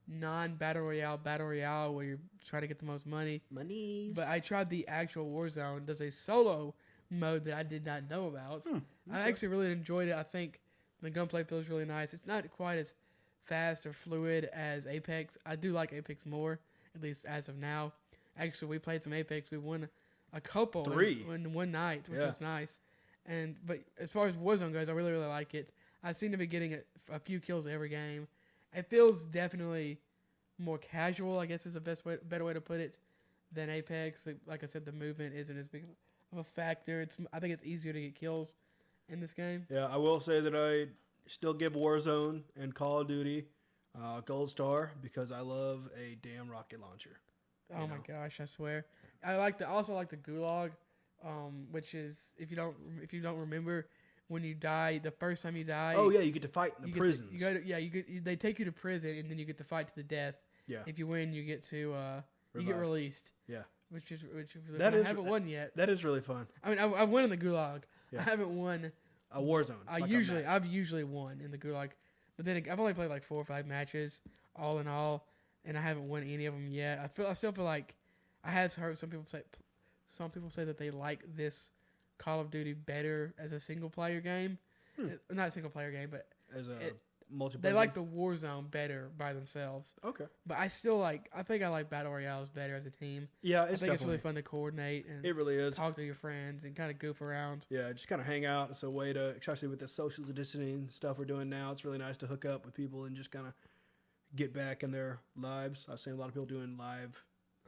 B: non-battle royale where you're trying to get the most money.
A: Monies.
B: But I tried the actual Warzone. There's a solo mode that I did not know about.
A: Okay.
B: I actually really enjoyed it. I think the gunplay feels really nice. It's not quite as fast or fluid as Apex. I do like Apex more, at least as of now. Actually, we played some Apex. We won a couple in one night, which was nice. But as far as Warzone goes, I really, really like it. I seem to be getting a few kills every game. It feels definitely more casual, I guess is a better way to put it, than Apex. Like I said, the movement isn't as big of a factor. I think it's easier to get kills in this game.
A: Yeah, I will say that I still give Warzone and Call of Duty gold star because I love a damn rocket launcher.
B: Oh my gosh, I swear. I also like the Gulag, which is if you don't remember, when you die, the first time you die.
A: Oh yeah, you get to fight in the prisons.
B: They take you to prison and then you get to fight to the death.
A: Yeah.
B: If you win, you get released.
A: Yeah.
B: Which is
A: that
B: I
A: is,
B: haven't won yet.
A: That is really fun.
B: I mean, I've won in the Gulag.
A: Yeah.
B: I haven't won
A: a Warzone.
B: I've usually won in the Gulag, but then I've only played like 4 or 5 matches all in all, and I haven't won any of them yet. I still feel like I have heard some people say that they like this Call of Duty better as a single player game. Not a single player game, but
A: as a multiplayer.
B: They like the Warzone better by themselves.
A: Okay.
B: But I think I like Battle Royales better as a team.
A: Yeah,
B: I think it's really fun to coordinate and
A: it really is.
B: Talk to your friends and kind of goof around.
A: Yeah, just kind of hang out. It's a way to, especially with the social distancing stuff we're doing now, it's really nice to hook up with people and just kind of get back in their lives. I've seen a lot of people doing live,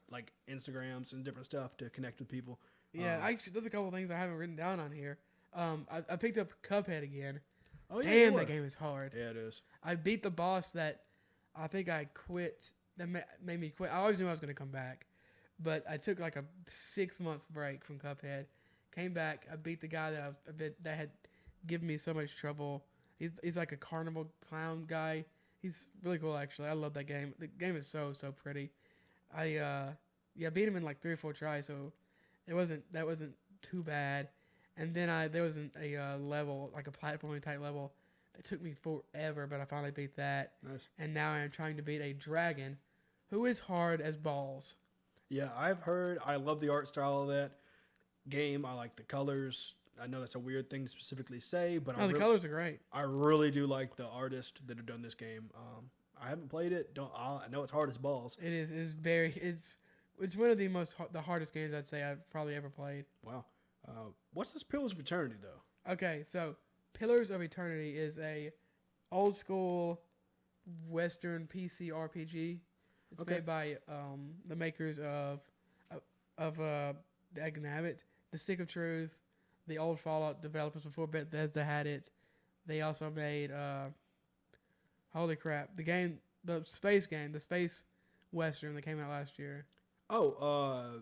A: like Instagrams and different stuff to connect with people.
B: Yeah, actually, there's a couple things I haven't written down on here. I picked up Cuphead again.
A: Oh yeah,
B: damn, that game is hard.
A: Yeah, it is.
B: I beat the boss that I think I quit. That made me quit. I always knew I was going to come back, but I took like a 6-month break from Cuphead. Came back. I beat the guy that had given me so much trouble. He's like a carnival clown guy. He's really cool actually. I love that game. The game is so pretty. I beat him in like 3 or 4 tries, so that wasn't too bad. And then there was a level, like a platforming type level, that took me forever, but I finally beat that.
A: Nice.
B: And now I am trying to beat a dragon, who is hard as balls.
A: Yeah, I've heard. I love the art style of that game. I like the colors. I know that's a weird thing to specifically say, but
B: the colors are great.
A: I really do like the artists that have done this game. I haven't played it. I know it's hard as balls.
B: It is. It's one of the hardest games I'd say I've probably ever played.
A: Wow. What's this Pillars of Eternity though?
B: Okay, so Pillars of Eternity is a old school Western PC RPG. It's made by the makers of Dag Nabbit, The Stick of Truth, the old Fallout developers before Bethesda had it. They also made holy crap, the space Western that came out last year.
A: Oh,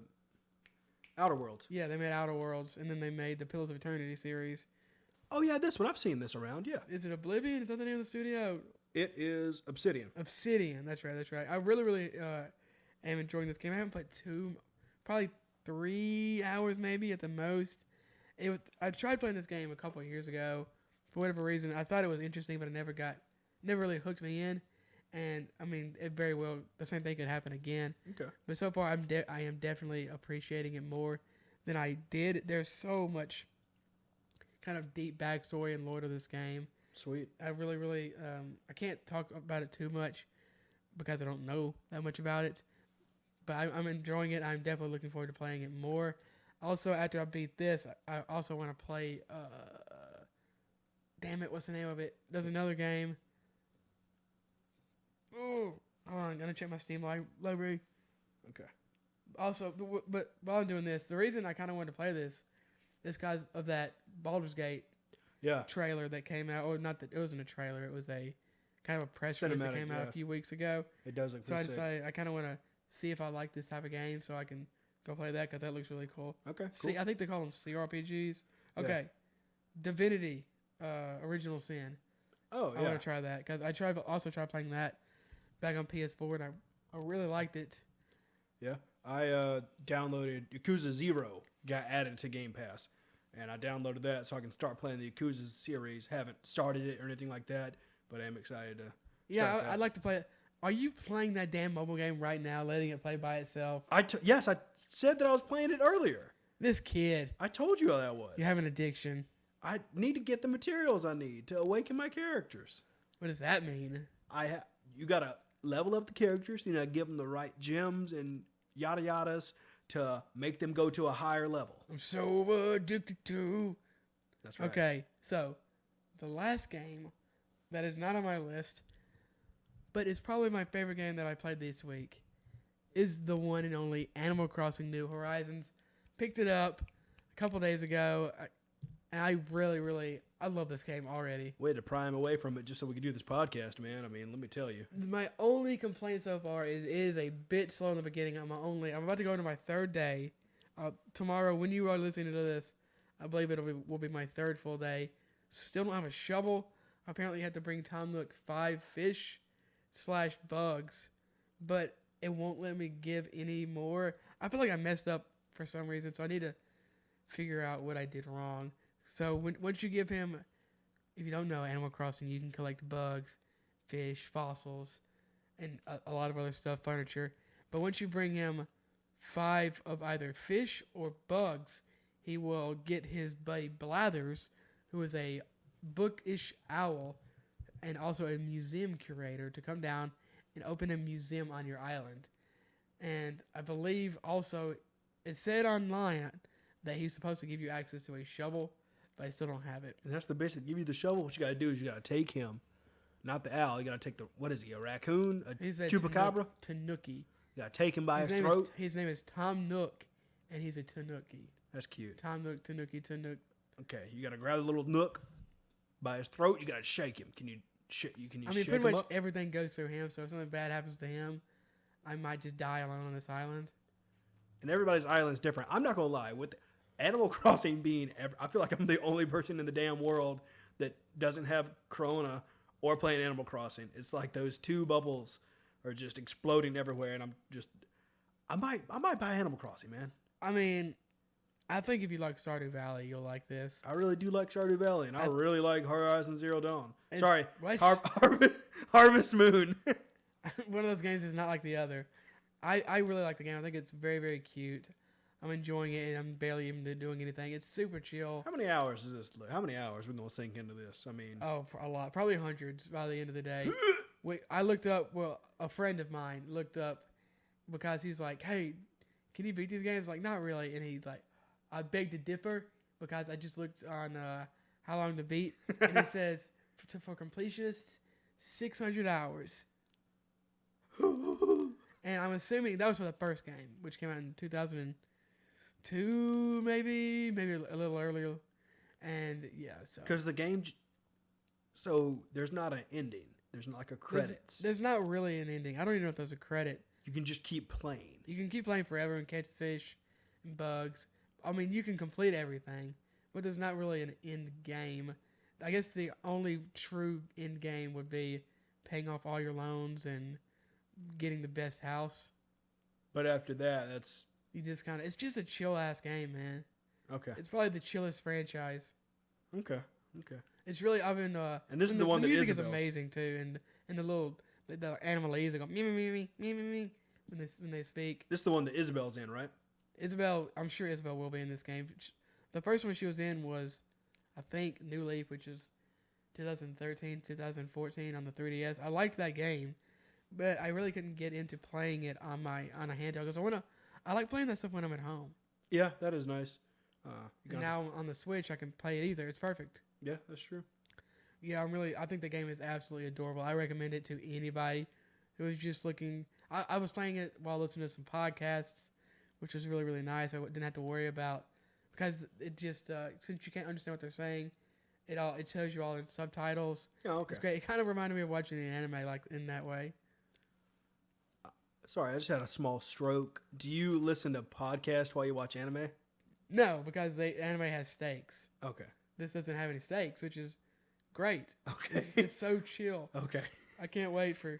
A: Outer Worlds.
B: Yeah, they made Outer Worlds, and then they made the Pillars of Eternity series.
A: Oh yeah, this one. I've seen this around. Yeah.
B: Is it Oblivion? Is that the name of the studio?
A: It is Obsidian.
B: Obsidian. That's right. I really am enjoying this game. I haven't played probably 3 hours maybe at the most. I tried playing this game a couple of years ago. For whatever reason, I thought it was interesting, but it never really hooked me in. And I mean, it very well, the same thing could happen again.
A: Okay.
B: But so far, I am definitely appreciating it more than I did. There's so much kind of deep backstory and lore to this game.
A: Sweet.
B: I really, I can't talk about it too much because I don't know that much about it. But I'm enjoying it. I'm definitely looking forward to playing it more. Also, after I beat this, I also want to play. Damn it! What's the name of it? There's another game. Ooh, hold on. I'm gonna check my Steam library.
A: Okay.
B: Also, but while I'm doing this, the reason I kind of wanted to play this is because of that Baldur's Gate trailer that came out. Or not that it wasn't a trailer. It was a kind of a press release that came out a few weeks ago.
A: It does look
B: so I decided I kind of want to see if I like this type of game, so I can go play that because that looks really cool.
A: Okay, cool.
B: See, I think they call them CRPGs. Okay, yeah. Divinity, Original Sin.
A: Oh, yeah.
B: I want to try that because I also tried playing that back on PS4 and I really liked it.
A: Yeah, I downloaded Yakuza 0, got added to Game Pass, and I downloaded that so I can start playing the Yakuza series. Haven't started it or anything like that, but I am excited to.
B: Yeah, I'd like to play it. Are you playing that damn mobile game right now, letting it play by itself?
A: Yes, I said that I was playing it earlier.
B: This kid.
A: I told you how that was.
B: You have an addiction.
A: I need to get the materials I need to awaken my characters.
B: What does that mean?
A: You gotta level up the characters. You know, give them the right gems and yada yadas to make them go to a higher level.
B: I'm so addicted to.
A: That's right.
B: Okay, so the last game that is not on my list, but it's probably my favorite game that I played this week. Is the one and only Animal Crossing New Horizons. Picked it up a couple days ago, and I really, I love this game already.
A: Way to pry him away from it just so we could do this podcast, man. I mean, let me tell you.
B: My only complaint so far is a bit slow in the beginning. I'm about to go into my third day. Tomorrow, when you are listening to this, I believe will be my third full day. Still don't have a shovel. Apparently, had to bring Tom Nook 5 fish / bugs, but it won't let me give any more. I feel like I messed up for some reason, so I need to figure out what I did wrong. So once you give him, if you don't know Animal Crossing, you can collect bugs, fish, fossils, and a lot of other stuff, furniture. But once you bring him 5 of either fish or bugs, he will get his buddy Blathers, who is a bookish owl and also a museum curator, to come down and open a museum on your island. And I believe also it said online that he's supposed to give you access to a shovel, but I still don't have it.
A: And that's the basic. Give you the shovel. What you got to do is you got to take him, not the owl. You got to take the, what is he, a raccoon?
B: He's a
A: chupacabra?
B: Tanuki.
A: You got to take him by his throat.
B: His name is Tom Nook, and he's a Tanuki.
A: That's cute.
B: Tom Nook, Tanuki, Tanuk.
A: Okay, you got to grab the little Nook by his throat. You got to shake him. Can you shake him
B: pretty much
A: up?
B: everything goes through him, so if something bad happens to him, I might just die alone on this island.
A: And everybody's island's different. I'm not going to lie. With Animal Crossing being, I feel like I'm the only person in the damn world that doesn't have Corona or playing Animal Crossing. It's like those two bubbles are just exploding everywhere, and I might buy Animal Crossing, man.
B: I mean, I think if you like Stardew Valley, you'll like this.
A: I really do like Stardew Valley, and I really like Horizon Zero Dawn. Sorry,
B: what?
A: Harvest Moon.
B: One of those games is not like the other. I really like the game. I think it's very, very cute. I'm enjoying it, and I'm barely even doing anything. It's super chill.
A: How many hours is this? How many hours are we going to sink into this? I mean...
B: Oh, for a lot. Probably hundreds by the end of the day. I looked up, a friend of mine looked up because he was like, hey, can you beat these games? Like, not really. And he's like, I beg to differ because I just looked on how long to beat. And it says, for completionists, 600 hours. And I'm assuming that was for the first game, which came out in 2002, maybe a little earlier. And yeah, so
A: because the game, so there's not an ending. There's not like a credits.
B: There's not really an ending. I don't even know if there's a credit.
A: You can just keep playing.
B: You can keep playing forever and catch fish and bugs. I mean, you can complete everything, but there's not really an end game. I guess the only true end game would be paying off all your loans and getting the best house.
A: But after that,
B: it's just a chill ass game, man.
A: Okay.
B: It's probably the chillest franchise.
A: Okay.
B: It's really, I've been,
A: and this is the one that
B: the music is
A: Isabel's.
B: amazing too, and the animalese that go me when they speak.
A: This is the one that Isabel's in, right?
B: Isabel, I'm sure Isabel will be in this game. The first one she was in was, I think, New Leaf, which is 2013, 2014 on the 3DS. I liked that game, but I really couldn't get into playing it on a handheld because I like playing that stuff when I'm at home.
A: Yeah, that is nice.
B: Now on the Switch, I can play it either. It's perfect.
A: Yeah, that's true.
B: Yeah, I think the game is absolutely adorable. I recommend it to anybody who is just looking. I was playing it while listening to some podcasts, which was really, really nice. I didn't have to worry about, because it just, since you can't understand what they're saying, it tells you all in subtitles.
A: Oh, okay.
B: It's great. It kind of reminded me of watching the anime like in that way.
A: Sorry, I just had a small stroke. Do you listen to podcasts while you watch anime?
B: No, because the anime has stakes.
A: Okay.
B: This doesn't have any stakes, which is great.
A: Okay.
B: It's so chill.
A: Okay.
B: I can't wait for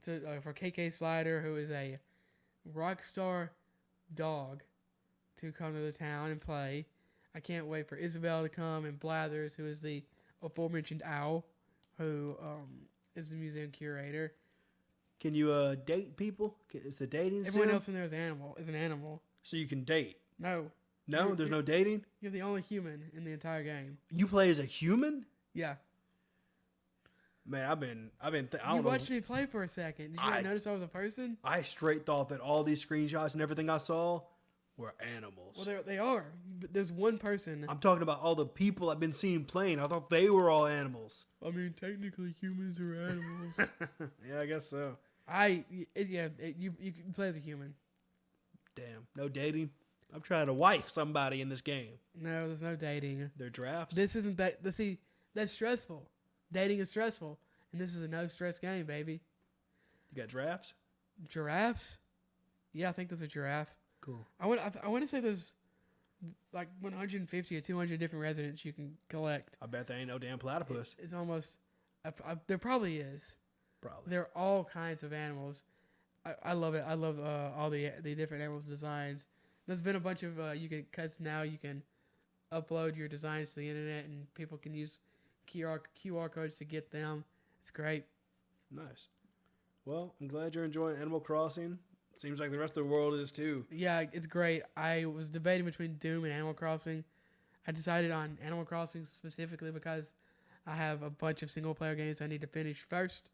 B: KK Slider, who is a rock star dog, to come to the town and play. I can't wait for Isabel to come, and Blathers, who is the aforementioned owl, who is the museum curator.
A: Can you date people? Is the dating
B: Everyone
A: sim?
B: else in there is an animal.
A: So you can date?
B: No.
A: No, there's no dating?
B: You're the only human in the entire game.
A: You play as a human?
B: Yeah.
A: Man, I don't know.
B: You watched me play for a second. Did you not notice I was a person?
A: I straight thought that all these screenshots and everything I saw were animals.
B: Well, they are. But there's one person.
A: I'm talking about all the people I've been seeing playing. I thought they were all animals.
B: I mean, technically, humans are animals.
A: Yeah, I guess so.
B: You can play as a human.
A: Damn, no dating. I'm trying to wife somebody in this game.
B: No, there's no dating.
A: They're drafts.
B: This isn't that. See, that's stressful. Dating is stressful, and this is a no stress game, baby.
A: You got drafts?
B: Giraffes? Yeah, I think there's a giraffe.
A: Cool.
B: I want to say there's like 150 or 200 different residents you can collect.
A: I bet there ain't no damn platypus.
B: It's almost. There probably is.
A: Probably.
B: There are all kinds of animals. I love it. I love all the different animal designs. There's been a bunch of because now you can upload your designs to the internet and people can use QR codes to get them. It's great.
A: Nice. Well, I'm glad you're enjoying Animal Crossing. Seems like the rest of the world is too.
B: Yeah, it's great. I was debating between Doom and Animal Crossing. I decided on Animal Crossing specifically because I have a bunch of single player games I need to finish first.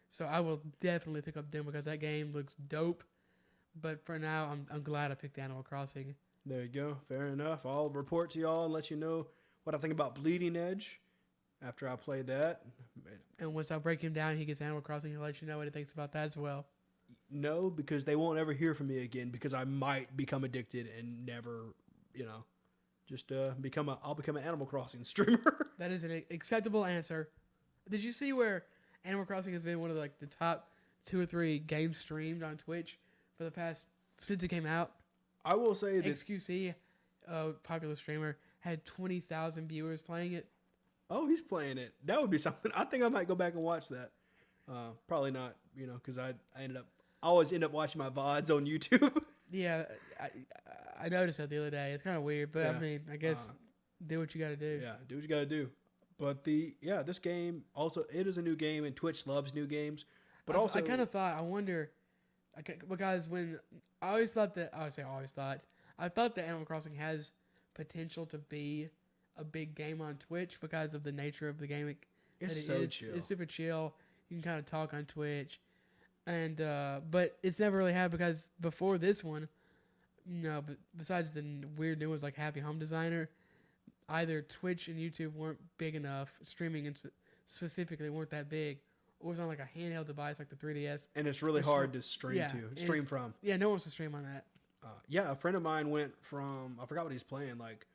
B: So I will definitely pick up Doom because that game looks dope. But for now, I'm glad I picked Animal Crossing.
A: There you go. Fair enough. I'll report to y'all and let you know what I think about Bleeding Edge after I play that.
B: And once I break him down, he gets Animal Crossing. He'll let you know what he thinks about that as well.
A: No, because they won't ever hear from me again because I might become addicted and never, just I'll become an Animal Crossing streamer.
B: That is an acceptable answer. Did you see where Animal Crossing has been one of the top 2 or 3 games streamed on Twitch for the past since it came out?
A: I will say that
B: XQC, a popular streamer, had 20,000 viewers playing it.
A: Oh, he's playing it. That would be something. I think I might go back and watch that. Probably not, because I always end up watching my VODs on YouTube.
B: Yeah, I noticed that the other day. It's kind of weird, but
A: Yeah.
B: I mean, I guess do what you got to do.
A: Yeah, do what you got to do. But this game also, it is a new game, and Twitch loves new games. But
B: I kind of thought, I wonder, because when I always thought that, I thought that Animal Crossing has potential to be a big game on Twitch because of the nature of the game.
A: It's chill.
B: It's super chill. You can kind of talk on Twitch, and but it's never really had because before this one, but besides the weird new ones like Happy Home Designer, either Twitch and YouTube weren't big enough. Streaming and specifically weren't that big. It was on like a handheld device like the 3DS.
A: And it's really hard to stream from.
B: Yeah, no one wants to stream on that.
A: A friend of mine went from, I forgot what he's playing, like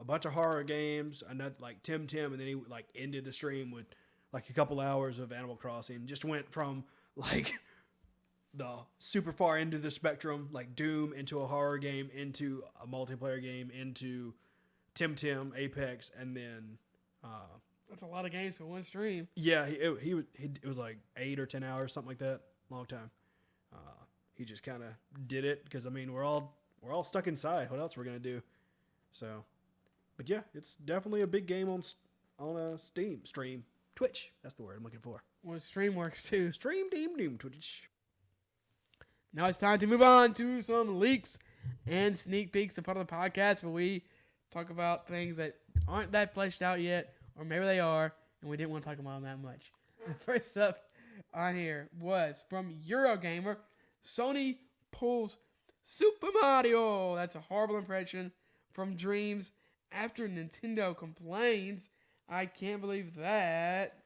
A: a bunch of horror games, another like Tim, and then he like ended the stream with like a couple hours of Animal Crossing. Just went from like the super far end of the spectrum, like Doom, into a horror game, into a multiplayer game, into Tim, Apex, and then
B: That's a lot of games for one stream.
A: yeah, it was like 8 or 10 hours, something like that. Long time. He just kind of did it because I mean we're all stuck inside. What else we're gonna do? So, but yeah, it's definitely a big game on a stream. Twitch. That's the word I'm looking for.
B: Well, stream works too.
A: Stream, Twitch.
B: Now it's time to move on to some leaks and sneak peeks, a part of the podcast where we talk about things that aren't that fleshed out yet, or maybe they are, and we didn't want to talk about them that much. First up on here was from Eurogamer, Sony pulls Super Mario. That's a horrible impression from Dreams after Nintendo complains. I can't believe that.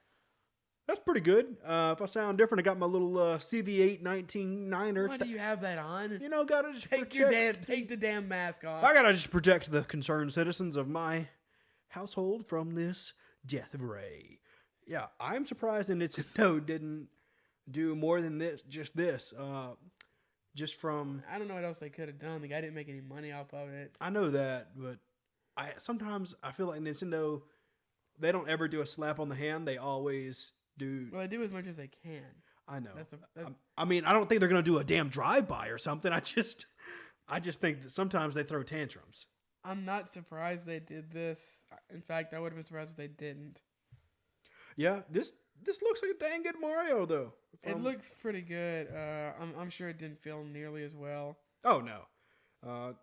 A: That's pretty good. If I sound different, I got my little CV8 19.9er.
B: Why do you have that on?
A: Gotta just
B: Take the damn mask off.
A: I gotta just protect the concerned citizens of my household from this death ray. Yeah, I'm surprised that Nintendo didn't do more than this. Just from
B: I don't know what else they could have done. The guy didn't make any money off of it.
A: I know that, but sometimes I feel like Nintendo, they don't ever do a slap on the hand. They always do.
B: Well, they do as much as they can.
A: I know. I mean, I don't think they're gonna do a damn drive-by or something. I just think that sometimes they throw tantrums.
B: I'm not surprised they did this. In fact, I would have been surprised if they didn't.
A: Yeah, this looks like a dang good Mario though.
B: It looks pretty good. I'm sure it didn't feel nearly as well.
A: Oh no.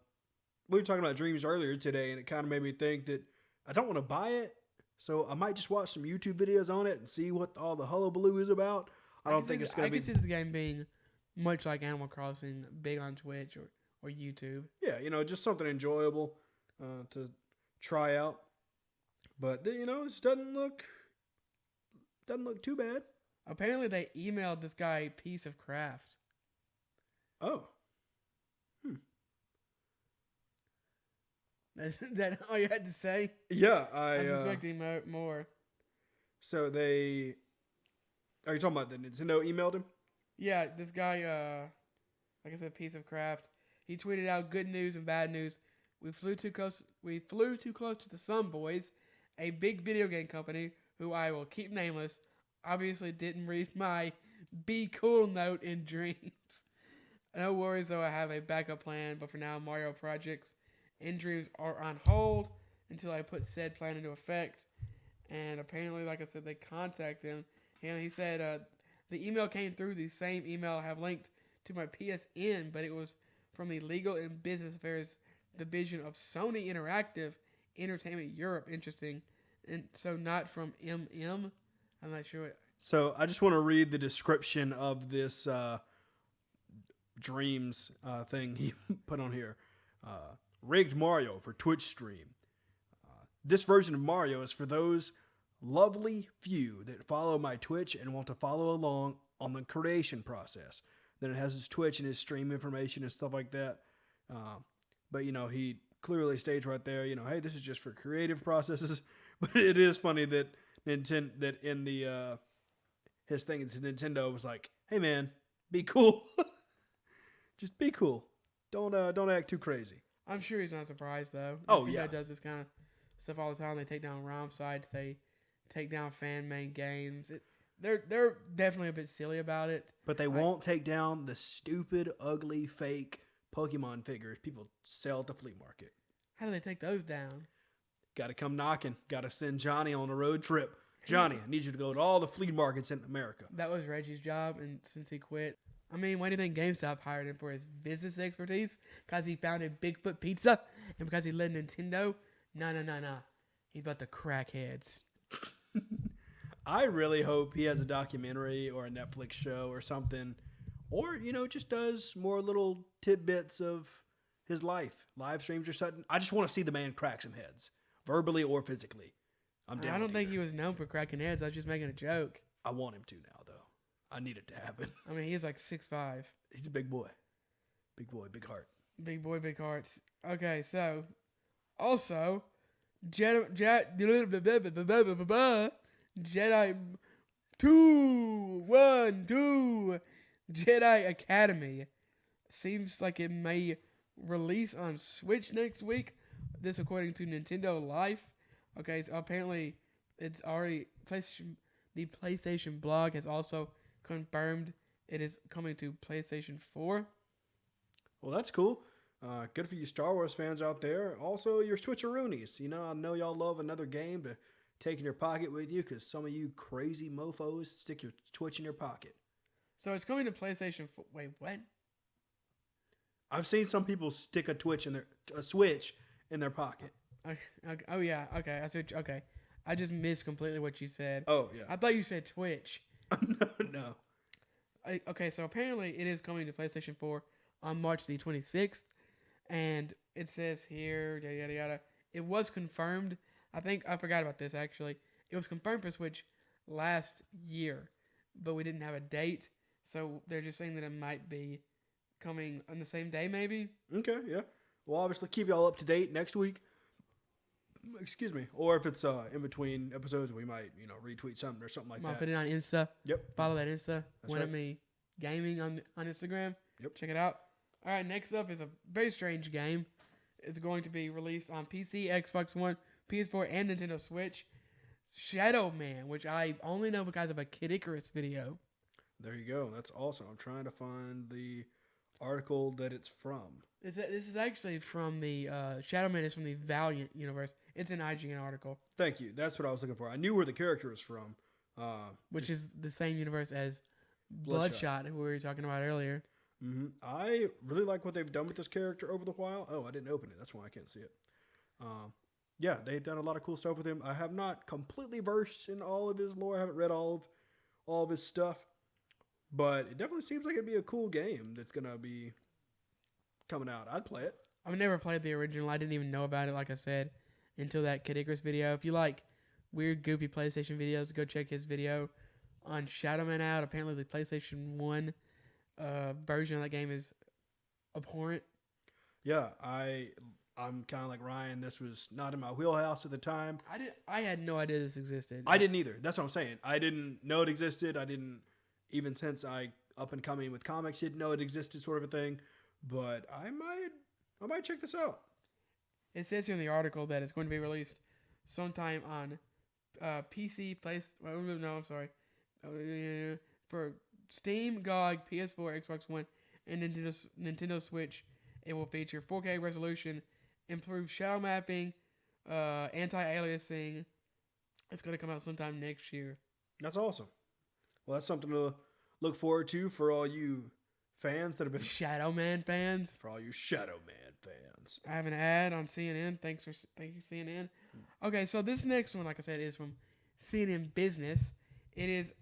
A: We were talking about Dreams earlier today, and it kind of made me think that I don't want to buy it, so I might just watch some YouTube videos on it and see what all the hullabaloo is about. I don't think it's going to be.
B: I can see this game being much like Animal Crossing, big on Twitch or YouTube.
A: Yeah, just something enjoyable to try out. But it just doesn't look too bad.
B: Apparently, they emailed this guy Piece of Craft.
A: Oh.
B: Is that all you had to say?
A: Yeah,
B: I was expecting more.
A: So they... Are you talking about the Nintendo emailed him?
B: Yeah, this guy, like I said, Piece of Craft. He tweeted out good news and bad news. We flew too close to the sun, boys. A big video game company, who I will keep nameless, obviously didn't read my be cool note in dreams. No worries though, I have a backup plan, but for now Mario projects in dreams are on hold until I put said plan into effect. And apparently, like I said, they contacted him. He said the email came through the same email I have linked to my PSN, but it was from the Legal and Business Affairs Division of Sony Interactive Entertainment Europe. Interesting. And so not from MM. I'm not sure.
A: So I just want to read the description of this Dreams thing he put on here. Rigged Mario for Twitch stream. This version of Mario is for those lovely few that follow my Twitch and want to follow along on the creation process. Then it has his Twitch and his stream information and stuff like that. But he clearly states right there, hey, this is just for creative processes. But it is funny that that in the his thing to Nintendo was like, hey man, be cool. Just be cool. Don't act too crazy.
B: I'm sure he's not surprised though.
A: Oh,
B: Nintendo
A: yeah.
B: does this kind of stuff all the time. They take down ROM sites. They take down fan-made games. They're definitely a bit silly about it.
A: But they won't take down the stupid, ugly, fake Pokemon figures people sell at the flea market.
B: How do they take those down?
A: Got to come knocking. Got to send Johnny on a road trip. Johnny, I need you to go to all the flea markets in America.
B: That was Reggie's job, and since he quit, I mean, why do you think GameStop hired him for his business expertise? Because he founded Bigfoot Pizza, and because he led Nintendo? No. He's about the crackheads.
A: I really hope he has a documentary or a Netflix show or something, or just does more little tidbits of his life, live streams or something. I just want to see the man crack some heads, verbally or physically. I'm down.
B: I don't
A: with
B: think
A: either.
B: he was known for cracking heads. I was just making a joke.
A: I want him to now, though. I need it to happen.
B: I mean, he's like 6'5".
A: He's a big boy. Big boy, big heart.
B: Big boy, big heart. Okay, so also Jedi 2 Jedi Academy seems like it may release on Switch next week. This according to Nintendo Life. Okay, so apparently it's already the PlayStation blog has also confirmed it is coming to PlayStation 4.
A: Well, that's cool. Good for you Star Wars fans out there. Also, your Switcheroonies. I know y'all love another game to take in your pocket with you because some of you crazy mofos stick your Twitch in your pocket.
B: So it's coming to PlayStation 4. Wait, what?
A: I've seen some people stick a Switch in their pocket.
B: Okay. Oh, yeah. Okay. Okay. I just missed completely what you said.
A: Oh, yeah.
B: I thought you said Twitch.
A: No.
B: Okay, so apparently it is coming to PlayStation 4 on March the 26th. And it says here, yada, yada, yada. It was confirmed. I think I forgot about this, actually. It was confirmed for Switch last year, but we didn't have a date. So they're just saying that it might be coming on the same day, maybe?
A: Okay, yeah. We'll obviously keep y'all up to date next week. Excuse me. Or if it's in between episodes, we might, retweet something or something like
B: I'll
A: that.
B: put it on Insta.
A: Yep.
B: Follow that Insta.
A: That's
B: One of
A: right.
B: me gaming on Instagram.
A: Yep.
B: Check it out. All right, next up is a very strange game. It's going to be released on PC, Xbox One, PS4, and Nintendo Switch. Shadow Man, which I only know because of a Kid Icarus video.
A: There you go. That's awesome. I'm trying to find the article that it's from.
B: This is actually from the Shadow Man is from the Valiant universe. It's an IGN article,
A: Thank you. That's what I was looking for. I knew where the character was from.
B: which is the same universe as Bloodshot, who we were talking about earlier.
A: Mm-hmm. I really like what they've done with this character over the while. Oh, I didn't open it. That's why I can't see it. Yeah, they've done a lot of cool stuff with him. I have not completely versed in all of his lore. I haven't read all of his stuff, but it definitely seems like it'd be a cool game that's gonna be coming out, I'd play it.
B: I've never played the original. I didn't even know about it, like I said, until that Kid Icarus video. If you like weird, goofy PlayStation videos, go check his video on Shadow Man out. Apparently, the PlayStation 1 version of that game is abhorrent.
A: Yeah, I'm kind of like Ryan. This was not in my wheelhouse at the time.
B: I had no idea this existed.
A: I didn't either. That's what I'm saying. I didn't know it existed. I didn't, even since I up and coming with comics, didn't know it existed, sort of a thing. But I might check this out.
B: It says here in the article that it's going to be released sometime on PC, for Steam, GOG, PS4, Xbox One, and Nintendo Switch. It will feature 4K resolution, improved shadow mapping, anti-aliasing. It's going to come out sometime next year.
A: That's awesome. Well, that's something to look forward to for all you fans that have been
B: Shadow Man fans.
A: For all you Shadow Man fans.
B: I have an ad on CNN. Thank you, CNN. Okay, so this next one, like I said, is from CNN Business. It is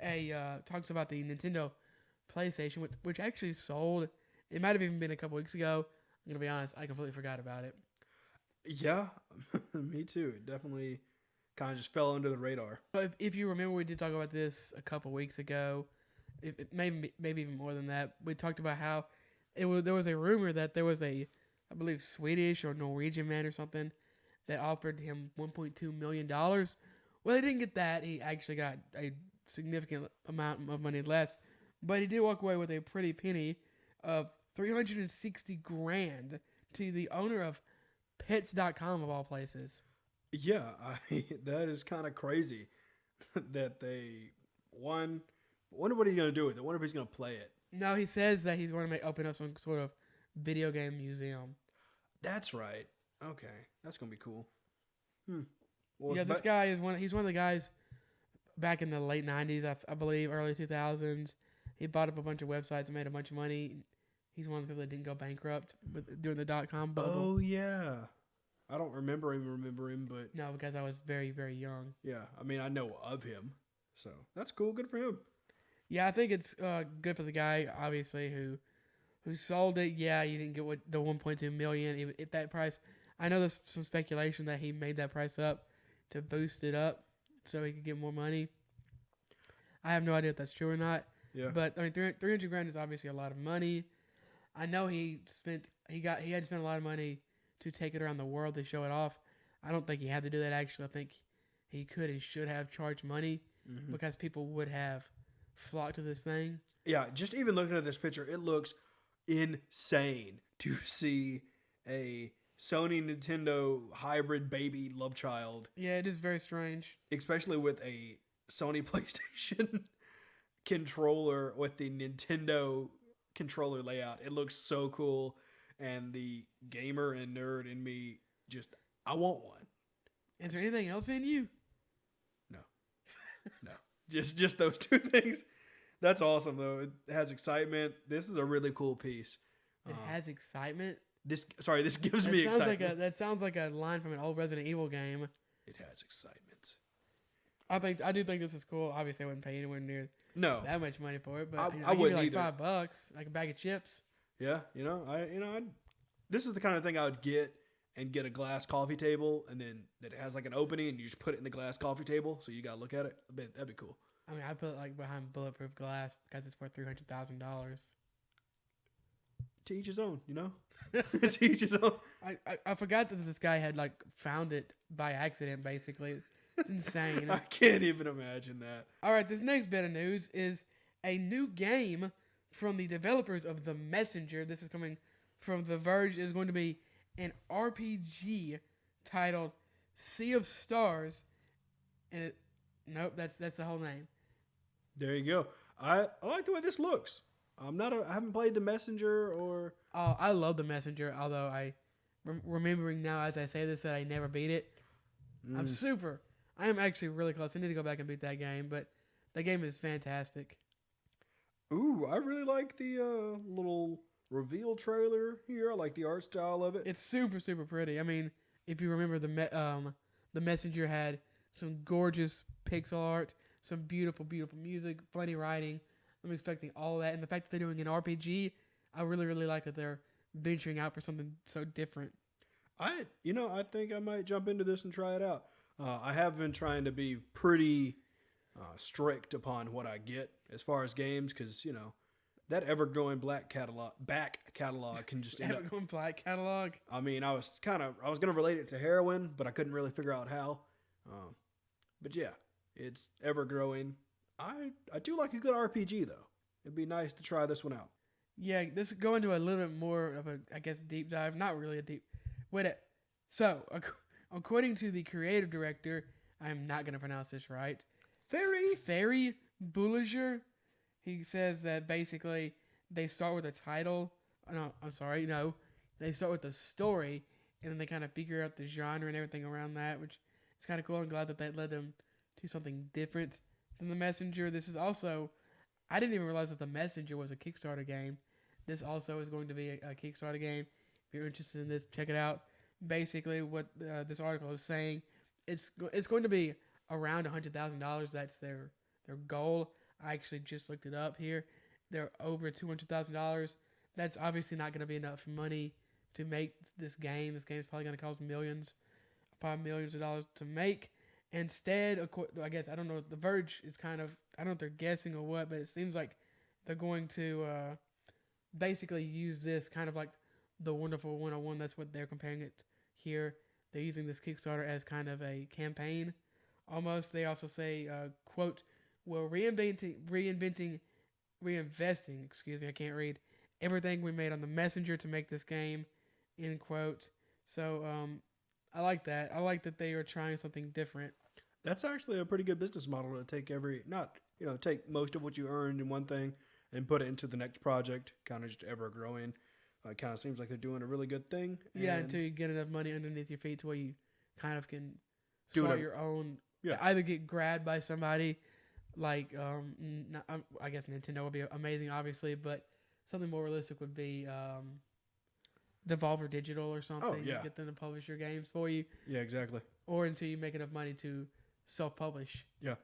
B: talks about the Nintendo PlayStation, which actually sold. It might have even been a couple weeks ago. I'm gonna be honest, I completely forgot about it.
A: Yeah, me too. It definitely kind of just fell under the radar.
B: But if you remember, we did talk about this a couple weeks ago. Maybe even more than that. We talked about how there was a rumor that there was I believe Swedish or Norwegian man or something that offered him $1.2 million. Well, he didn't get that. He actually got a significant amount of money less, but he did walk away with a pretty penny of $360,000 to the owner of Pets.com of all places.
A: Yeah, that is kind of crazy that they won. Wonder what he's gonna do with it. Wonder if he's gonna play it.
B: No, he says that he's going to open up some sort of video game museum.
A: That's right. Okay, that's gonna be cool.
B: Well, yeah, this guy is he's one of the guys back in the late 90s, I believe, early 2000s. He bought up a bunch of websites and made a bunch of money. He's one of the people that didn't go bankrupt during the .com bubble.
A: Oh yeah, I don't remember him, but
B: no, because I was very, very young.
A: Yeah, I mean I know of him, so that's cool. Good for him.
B: Yeah, I think it's good for the guy, obviously, who sold it. Yeah, you didn't get the $1.2 million if that price. I know there's some speculation that he made that price up to boost it up so he could get more money. I have no idea if that's true or not.
A: Yeah.
B: But I mean, $300,000 is obviously a lot of money. I know he had to spend a lot of money to take it around the world to show it off. I don't think he had to do that. Actually, I think he could and should have charged money because people would have flocked to this thing.
A: Yeah, just even looking at this picture, it looks insane to see a Sony Nintendo hybrid baby love child.
B: Yeah, it is very strange.
A: Especially with a Sony PlayStation controller with the Nintendo controller layout. It looks so cool. And the gamer and nerd in me just, I want one.
B: Is there anything else in you?
A: No. No. Just those two things. That's awesome, though. It has excitement. This is a really cool piece.
B: It has excitement?
A: This gives me excitement.
B: That sounds like a line from an old Resident Evil game.
A: It has excitement.
B: I do think this is cool. Obviously, I wouldn't pay anywhere near that much money for it, but
A: I wouldn't
B: give you like
A: either.
B: $5, like a bag of chips.
A: Yeah, this is the kind of thing I would get a glass coffee table, and then that it has like an opening, and you just put it in the glass coffee table, so you gotta look at it. That'd be cool.
B: I mean, I put it like behind bulletproof glass because it's worth $300,000.
A: To each his own, to each his own.
B: I forgot that this guy had like found it by accident. Basically, it's insane.
A: I can't even imagine that.
B: All right, this next bit of news is a new game from the developers of The Messenger. This is coming from The Verge. Is going to be an RPG titled Sea of Stars. And nope, that's the whole name.
A: There you go. I like the way this looks. I haven't played The Messenger or.
B: Oh, I love The Messenger. Although remembering now as I say this that I never beat it. I am actually really close. I need to go back and beat that game, but that game is fantastic.
A: Ooh, I really like the little reveal trailer here. I like the art style of it.
B: It's super, super pretty. I mean, if you remember, the Messenger had some gorgeous pixel art, some beautiful, beautiful music, funny writing. I'm expecting all of that. And the fact that they're doing an RPG, I really, really like that they're venturing out for something so different.
A: I think I might jump into this and try it out. I have been trying to be pretty strict upon what I get as far as games because that ever-growing back catalog can just end up.
B: Ever-growing black catalog.
A: I mean, I was gonna relate it to heroin, but I couldn't really figure out how. But yeah, it's ever-growing. I do like a good RPG though. It'd be nice to try this one out.
B: Yeah, this is going to a little bit more of a, I guess, deep dive. Not really a deep. So, according to the creative director, I'm not going to pronounce this right. Ferry Boulanger. He says that basically they start with a title. No, I'm sorry. No, they start with the story, and then they kind of figure out the genre and everything around that, which is kind of cool. I'm glad that led them to something different than The Messenger. This is also, I didn't even realize that The Messenger was a Kickstarter game. This also is going to be a Kickstarter game. If you're interested in this, check it out. Basically, what this article is saying, it's going to be around $100,000. That's their goal. I actually just looked it up here. They're over $200,000. That's obviously not going to be enough money to make this game. This game is probably going to cost millions of dollars to make. Instead, I guess, I don't know, The Verge is kind of, I don't know if they're guessing or what, but it seems like they're going to basically use this kind of like the Wonderful 101. That's what they're comparing it here. They're using this Kickstarter as kind of a campaign almost. They also say, quote, "We're reinvesting, I can't read, everything we made on The Messenger to make this game," end quote. So I like that. I like that they are trying something different.
A: That's actually a pretty good business model to take most of what you earned in one thing and put it into the next project, kind of just ever growing. It kind of seems like they're doing a really good thing.
B: Yeah, until you get enough money underneath your feet to where you kind of can start your own. Yeah. Either get grabbed by somebody, like I guess Nintendo would be amazing, obviously, but something more realistic would be Devolver Digital or something.
A: Oh, yeah.
B: Get them to publish your games for you.
A: Yeah, exactly.
B: Or until you make enough money to self-publish.
A: Yeah.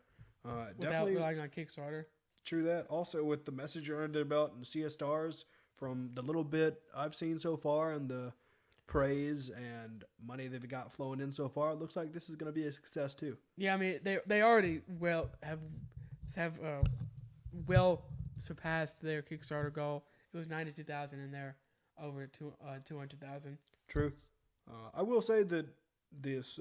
B: Without relying on Kickstarter.
A: True that. Also, with The Messenger under their belt and CS Stars, from the little bit I've seen so far and the praise and money they've got flowing in so far, it looks like this is going to be a success too.
B: Yeah, I mean they already have well surpassed their Kickstarter goal. It was 92,000 and they're over 200,000.
A: True. I will say that this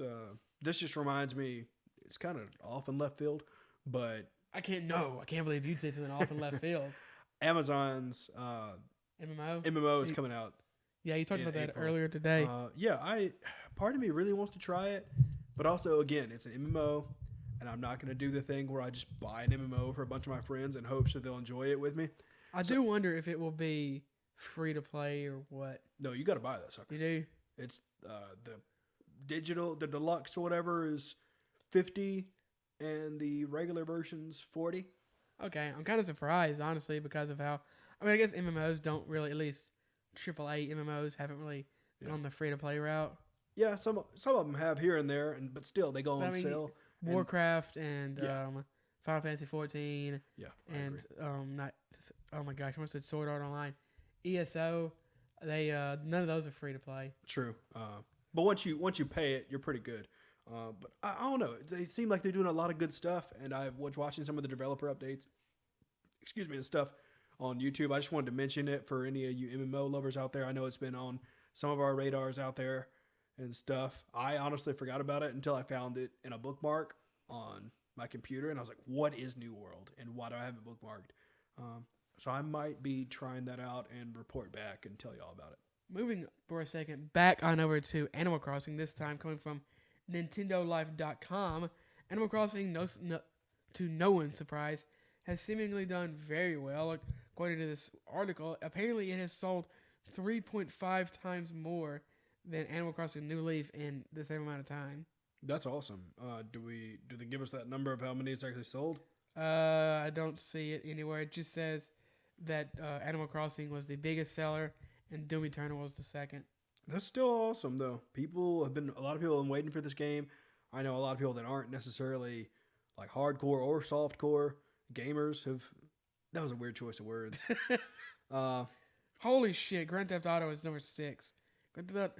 A: just reminds me, it's kind of off in left field, but
B: I can't believe you'd say something off in left field.
A: Amazon's MMO is coming out.
B: Yeah, you talked about that earlier today.
A: Part of me really wants to try it, but also, again, it's an MMO, and I'm not going to do the thing where I just buy an MMO for a bunch of my friends in hopes that they'll enjoy it with me.
B: I do wonder if it will be free to play or what.
A: No, you got to buy that sucker.
B: You do?
A: It's the deluxe or whatever is $50, and the regular version's $40.
B: Okay, I'm kind of surprised, honestly, because of how. I mean, I guess MMOs don't really, at least AAA MMOs haven't really gone the free-to-play route.
A: Yeah, some of them have here and there, but still they go on sale.
B: Warcraft and Final Fantasy 14.
A: Yeah,
B: and oh my gosh, I almost said Sword Art Online. ESO, they none of those are free to play.
A: True, but once you pay it, you're pretty good. But I don't know. They seem like they're doing a lot of good stuff, and I was watching some of the developer updates. And stuff on YouTube. I just wanted to mention it for any of you MMO lovers out there. I know it's been on some of our radars out there and stuff. I honestly forgot about it until I found it in a bookmark on my computer, and I was like, what is New World, and why do I have it bookmarked? So I might be trying that out and report back and tell y'all about it.
B: Moving for a second back on over to Animal Crossing, this time coming from NintendoLife.com. Animal Crossing, to no one's surprise, has seemingly done very well. According to this article, apparently it has sold 3.5 times more than Animal Crossing New Leaf in the same amount of time.
A: That's awesome. Do they give us that number of how many it's actually sold?
B: I don't see it anywhere. It just says that Animal Crossing was the biggest seller and Doom Eternal was the second.
A: That's still awesome, though. A lot of people have been waiting for this game. I know a lot of people that aren't necessarily like hardcore or softcore gamers have. That was a weird choice of words.
B: Holy shit! Grand Theft Auto is number 6. Grand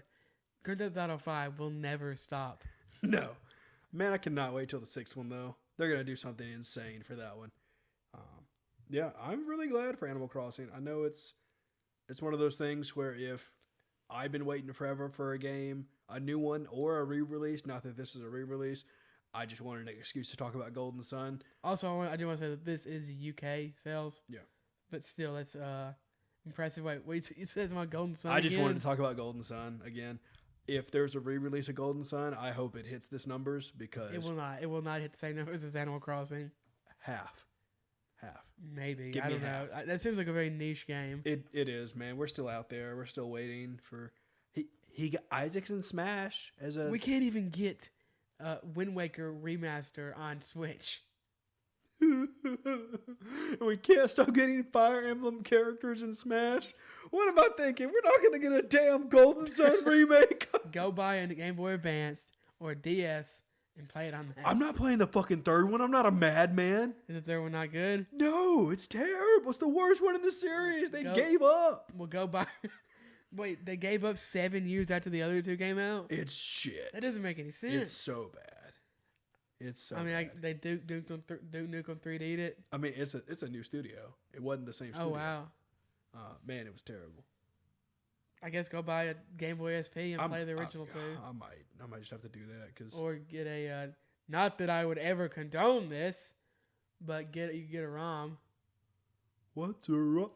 B: Theft Auto 5 will never stop.
A: No, man, I cannot wait till the 6th one though. They're gonna do something insane for that one. Yeah, I'm really glad for Animal Crossing. I know it's one of those things where if I've been waiting forever for a game, a new one or a re-release, not that this is a re-release, I just wanted an excuse to talk about Golden Sun.
B: Also, I do want to say that this is UK sales.
A: Yeah.
B: But still, that's impressive. Wait, it says my Golden Sun.
A: I just
B: again?
A: wanted to talk about Golden Sun again. If there's a re-release of Golden Sun, I hope it hits this numbers because
B: It will not. It will not hit the same numbers as Animal Crossing.
A: half.
B: Maybe.
A: Give
B: I
A: me
B: don't know.
A: half.
B: That seems like a very niche game.
A: It is, man. We're still out there. We're still waiting for he got Isaac's in Smash as a
B: We can't even get Wind Waker remaster on Switch.
A: we can't stop getting Fire Emblem characters in Smash. What am I thinking? We're not gonna get a damn Golden Sun remake.
B: Go buy a Game Boy Advance or a DS and play it on that.
A: I'm not playing the fucking third one. I'm not a madman.
B: Is the third one not good?
A: No, it's terrible. It's the worst one in the series. They
B: Go-
A: gave up.
B: Well, go buy. Wait, they gave up 7 years after the other 2 came out?
A: It's shit.
B: That doesn't make any sense.
A: It's so bad. It's so.
B: I mean,
A: bad.
B: they Duke Nukem 3D'd it.
A: I mean, it's a new studio. It wasn't the same studio.
B: Oh wow!
A: Man, it was terrible.
B: I guess go buy a Game Boy SP and play the original 2,
A: I might just have to do that because
B: or get a. Not that I would ever condone this, but you can get a ROM.
A: what's a no.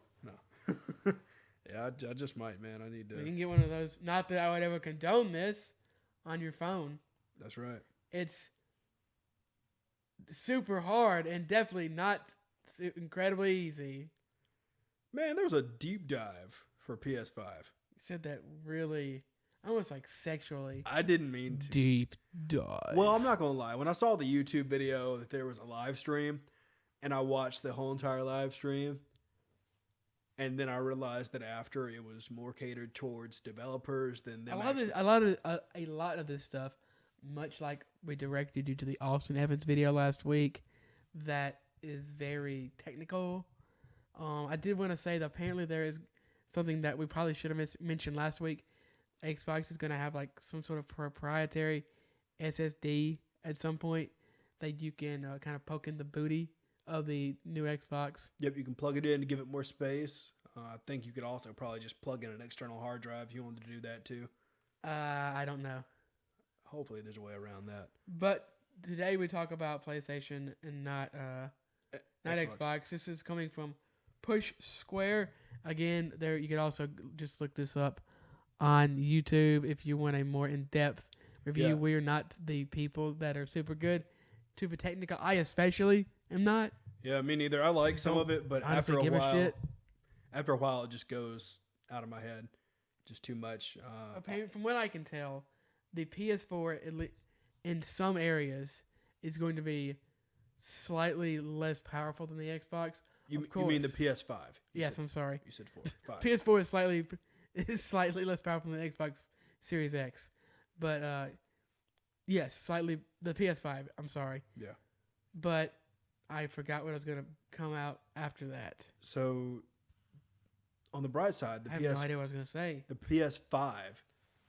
A: Yeah, I just might, man. I need to.
B: You can get one of those. Not that I would ever condone this on your phone.
A: That's right.
B: It's super hard and definitely not incredibly easy.
A: Man, there was a deep dive for PS5.
B: You said that really, almost like sexually.
A: I didn't mean to.
B: Deep dive.
A: Well, I'm not gonna lie. When I saw the YouTube video that there was a live stream, and I watched the whole entire live stream, and then I realized that after it was more catered towards developers than them.
B: a lot of this stuff, much like we directed you to the Austin Evans video last week, that is very technical. I did want to say that apparently there is something that we probably should have mentioned last week. Xbox is going to have like some sort of proprietary SSD at some point that you can kind of poke in the booty of the new Xbox.
A: Yep, you can plug it in to give it more space. I think you could also probably just plug in an external hard drive if you wanted to do that too.
B: I don't know.
A: Hopefully there's a way around that.
B: But today we talk about PlayStation and not Xbox. This is coming from Push Square. Again, there you could also just look this up on YouTube if you want a more in-depth review.
A: Yeah.
B: We're not the people that are super good, super technical. I especially am not.
A: Yeah, me neither. I like some of it, but
B: Honestly,
A: after a while, it just goes out of my head. Just too much.
B: From what I can tell, the PS4 in some areas is going to be slightly less powerful than the Xbox.
A: You mean the PS5?
B: Yes, I'm sorry.
A: You said 5.
B: PS4 is slightly less powerful than the Xbox Series X, but yes, slightly the PS5. I'm sorry.
A: Yeah.
B: But I forgot what I was going to come out after that.
A: So, on the bright side,
B: I have no idea what I was going to say.
A: The PS5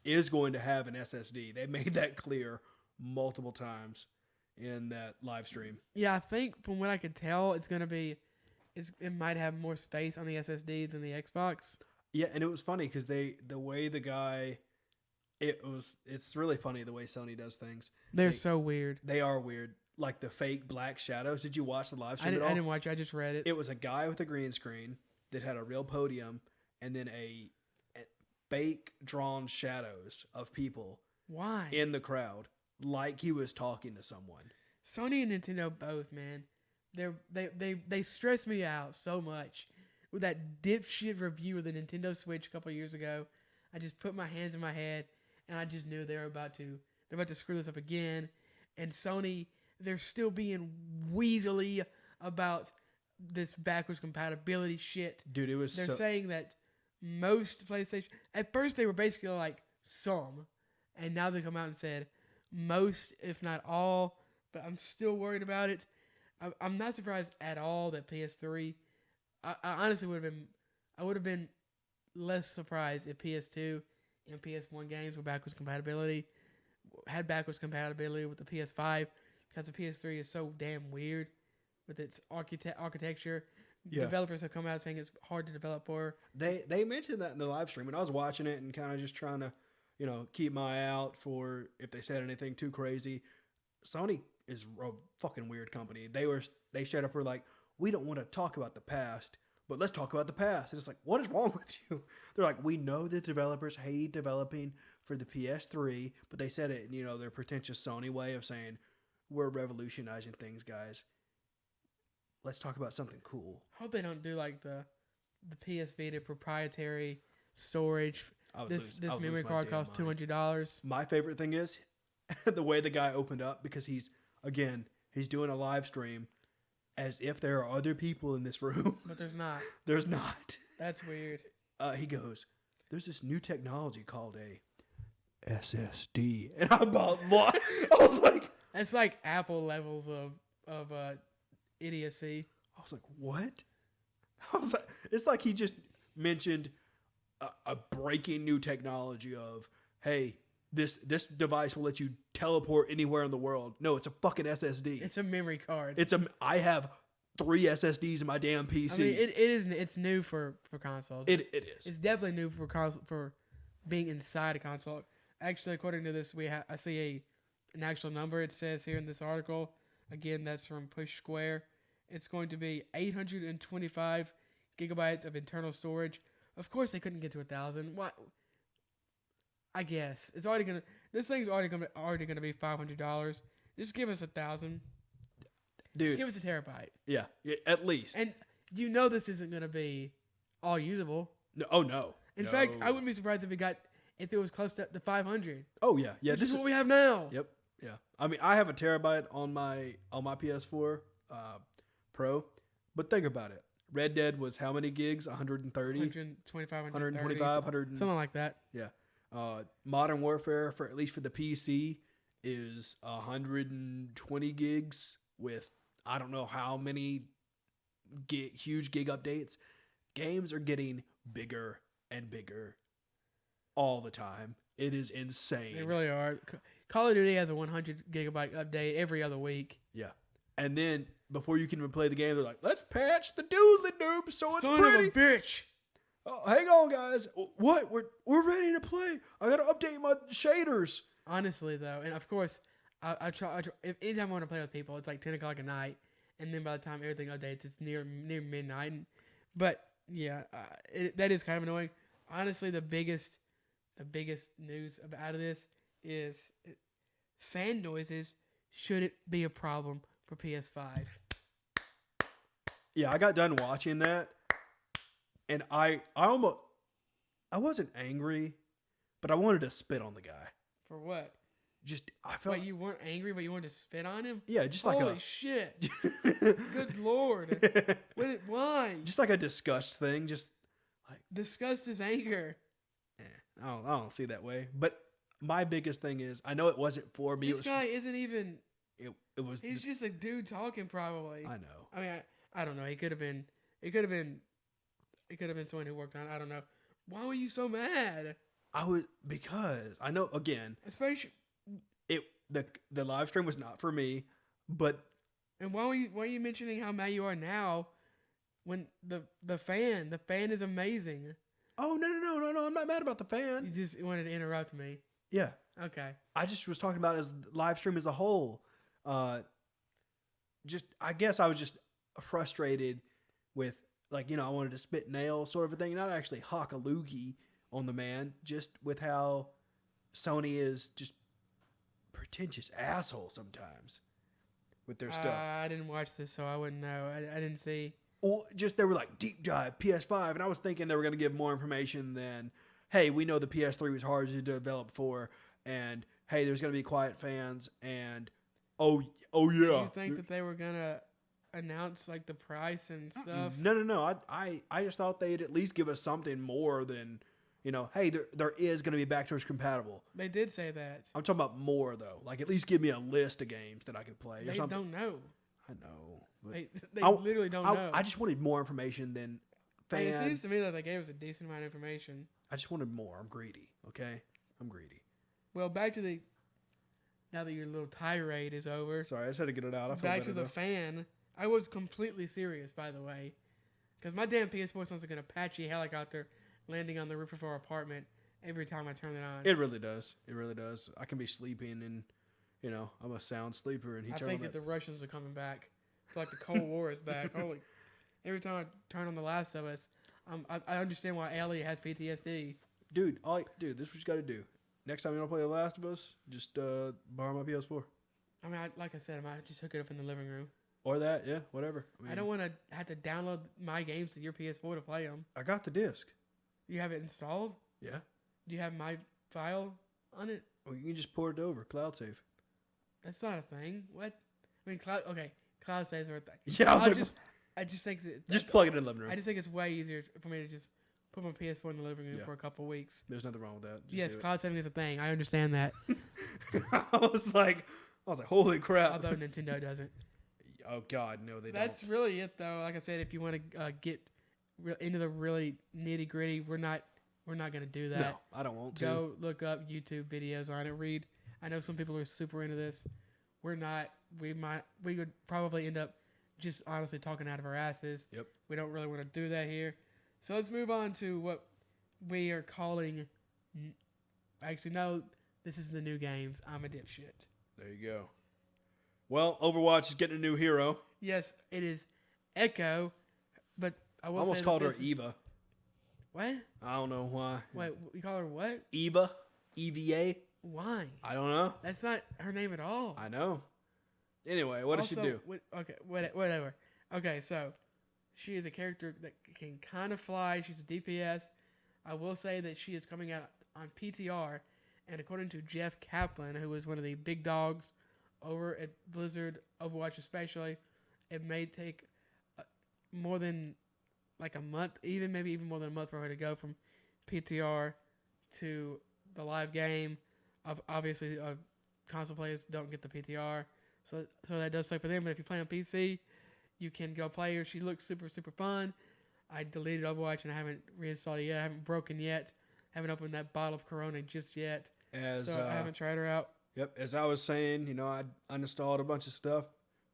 A: is going to have an SSD. They made that clear multiple times in that live stream.
B: Yeah, I think from what I could tell, it's going to be. It might have more space on the SSD than the Xbox.
A: Yeah, and it was funny because it's really funny the way Sony does things.
B: They're so weird.
A: They are weird. Like the fake black shadows. Did you watch the live stream at all?
B: I didn't watch it. I just read it.
A: It was a guy with a green screen that had a real podium and then a fake drawn shadows of people.
B: Why?
A: In the crowd, like he was talking to someone.
B: Sony and Nintendo both, man. They stress me out so much. With that dipshit review of the Nintendo Switch a couple of years ago, I just put my hands in my head and I just knew they're about to screw this up again. And Sony, they're still being weaselly about this backwards compatibility shit.
A: Dude, they're
B: saying that most PlayStation. At first, they were basically like some, and now they come out and said most, if not all. But I'm still worried about it. I'm not surprised at all that PS3. I honestly would have been less surprised if PS2 and PS1 games were had backwards compatibility with the PS5 because the PS3 is so damn weird with its architecture.
A: Yeah.
B: Developers have come out saying it's hard to develop for.
A: They mentioned that in the live stream, and I was watching it and kind of just trying to, keep my eye out for if they said anything too crazy. Sony is a fucking weird company. They straight up were like, we don't want to talk about the past, but let's talk about the past. And it's like, what is wrong with you? They're like, we know the developers hate developing for the PS3, but they said it in, their pretentious Sony way of saying, we're revolutionizing things, guys. Let's talk about something cool.
B: Hope they don't do like the PS Vita proprietary storage. This memory card costs $200.
A: My favorite thing is the way the guy opened up, because he's doing a live stream as if there are other people in this room.
B: But there's not.
A: There's not.
B: That's weird.
A: He goes, there's this new technology called a SSD. And I'm about, what? I was like...
B: It's like Apple levels of idiocy.
A: I was like, what? I was like, it's like he just mentioned a breaking new technology of, hey, this device will let you teleport anywhere in the world. No, it's a fucking SSD.
B: It's a memory card.
A: I have 3 SSDs in my damn PC.
B: I mean, it's new for consoles.
A: It is.
B: It's definitely new for being inside a console. Actually, according to this, I see an actual number. It says here in this article. Again, that's from Push Square. It's going to be 825 gigabytes of internal storage. Of course, they couldn't get to 1,000. What? I guess it's already gonna. This thing's already gonna be $500. Just give us 1,000.
A: Dude,
B: just give us a terabyte.
A: Yeah, at least.
B: And this isn't gonna be all usable.
A: No, oh no.
B: In fact, I wouldn't be surprised if it was close to 500.
A: Oh yeah, yeah.
B: This is what we have now.
A: Yep. Yeah. I mean, I have a terabyte on my PS4 Pro, but think about it. Red Dead was how many gigs? 130?
B: 125,
A: 100.
B: Something like that.
A: Yeah. Modern Warfare, at least for the PC, is 120 gigs with I don't know how many huge gig updates. Games are getting bigger and bigger all the time. It is insane.
B: They really are. Call of Duty has a 100 gigabyte update every other week.
A: Yeah. And then before you can even play the game, they're like, let's patch the doodly doob so it's
B: Son
A: pretty.
B: Of a bitch.
A: Oh, hang on, guys. What? We're ready to play. I got to update my shaders.
B: Honestly, though, and of course, I try anytime I want to play with people, it's like 10 o'clock at night, and then by the time everything updates, it's near midnight. But yeah, that is kind of annoying. Honestly, the biggest news out of this is fan noises shouldn't be a problem for PS5.
A: Yeah, I got done watching that, and I wasn't angry, but I wanted to spit on the guy.
B: For what?
A: I felt.
B: Wait, you weren't angry, but you wanted to spit on him?
A: Yeah, just like
B: Holy shit! Good lord! Why?
A: Just like a disgust thing. Just like
B: disgust is anger.
A: I don't see it that way. But my biggest thing is, I know it wasn't for me.
B: This guy isn't even.
A: It was.
B: He's just a dude talking, probably.
A: I know.
B: I mean, I don't know. It could have been someone who worked on it. I don't know. Why were you so mad?
A: Because I know, again,
B: especially
A: the live stream was not for me, but
B: and why are you mentioning how mad you are now when the fan is amazing?
A: Oh no, I'm not mad about the fan.
B: You just wanted to interrupt me.
A: Yeah.
B: Okay.
A: I just was talking about as live stream as a whole. I guess I was just frustrated with, like, I wanted to spit nails sort of a thing, not actually hawk a loogie on the man, just with how Sony is just pretentious asshole sometimes with their stuff.
B: I didn't watch this, so I wouldn't know. I didn't see.
A: Or just they were like deep dive PS5, and I was thinking they were going to give more information than, hey, we know the PS3 was hard to develop for, and hey, there's going to be quiet fans, and oh yeah.
B: Did you think that they were gonna announce like the price and stuff?
A: No. I just thought they'd at least give us something more than, hey, there is going to be backwards compatible.
B: They did say that.
A: I'm talking about more though. Like, at least give me a list of games that I could play.
B: They don't know.
A: I know.
B: They literally don't know.
A: I just wanted more information than
B: Like, it
A: fan.
B: seems to me that they gave us a decent amount of information.
A: I just wanted more. I'm greedy. Okay, I'm greedy.
B: Well, back to the now that your little tirade is over.
A: Sorry, I just had to get it out. I feel
B: Back
A: better
B: to the
A: though.
B: fan. I was completely serious, by the way, because my damn PS4 sounds like an Apache helicopter landing on the roof of our apartment every time I turn it on.
A: It really does. It really does. I can be sleeping and, I'm a sound sleeper and he
B: I
A: turned
B: think
A: on
B: that the Russians are coming back. I feel like the Cold War is back. Holy! Every time I turn on The Last of Us, I understand why Ellie has PTSD.
A: Dude, this is what you got to do. Next time you want to play The Last of Us, just borrow my PS4.
B: I mean, like I said, I might just hook it up in the living room.
A: Or that, yeah, whatever.
B: I don't want to have to download my games to your PS4 to play them.
A: I got the disc.
B: You have it installed?
A: Yeah.
B: Do you have my file on it?
A: Well, you can just port it over. Cloud save.
B: That's not a thing. What? I mean, cloud saves are a thing.
A: Yeah,
B: I just think that
A: just plug it in the living room.
B: I just think it's way easier for me to just put my PS4 in the living room
A: Yeah.
B: for a couple weeks.
A: There's nothing wrong with that. Just
B: Yes,
A: do it.
B: cloud saving is a thing. I understand that.
A: I was like, holy crap.
B: Although Nintendo doesn't.
A: Oh God, no, they
B: That's really it, though. Like I said, if you want to get into the really nitty gritty, we're not gonna do
A: don't.
B: that.
A: No, I don't want to.
B: Go look up YouTube videos on it. Read. I know some people are super into this. We're not. We would probably end up just honestly talking out of our asses.
A: Yep.
B: We don't really want to do that here. So let's move on to what we are calling. Actually, no. This is the new games. I'm a dipshit.
A: There you go. Well, Overwatch is getting a new hero.
B: Yes, it is Echo, but I will
A: Almost
B: say
A: called
B: that
A: her
B: this is-
A: Eva.
B: What?
A: I don't know why.
B: Wait, you call her what?
A: Eva? EVA?
B: Why?
A: I don't know.
B: That's not her name at all.
A: I know. Anyway, what does she do?
B: Whatever. Okay, so she is a character that can kind of fly. She's a DPS. I will say that she is coming out on PTR, and according to Jeff Kaplan, who is one of the big dogs over at Blizzard Overwatch especially, it may take more than like a month, maybe even more than a month for her to go from PTR to the live game. Obviously, console players don't get the PTR, so that does suck for them. But if you play on PC, you can go play her. She looks super, super fun. I deleted Overwatch and I haven't reinstalled it yet. I haven't broken yet. Haven't opened that bottle of Corona just yet. So I haven't tried her out.
A: Yep, as I was saying, I uninstalled a bunch of stuff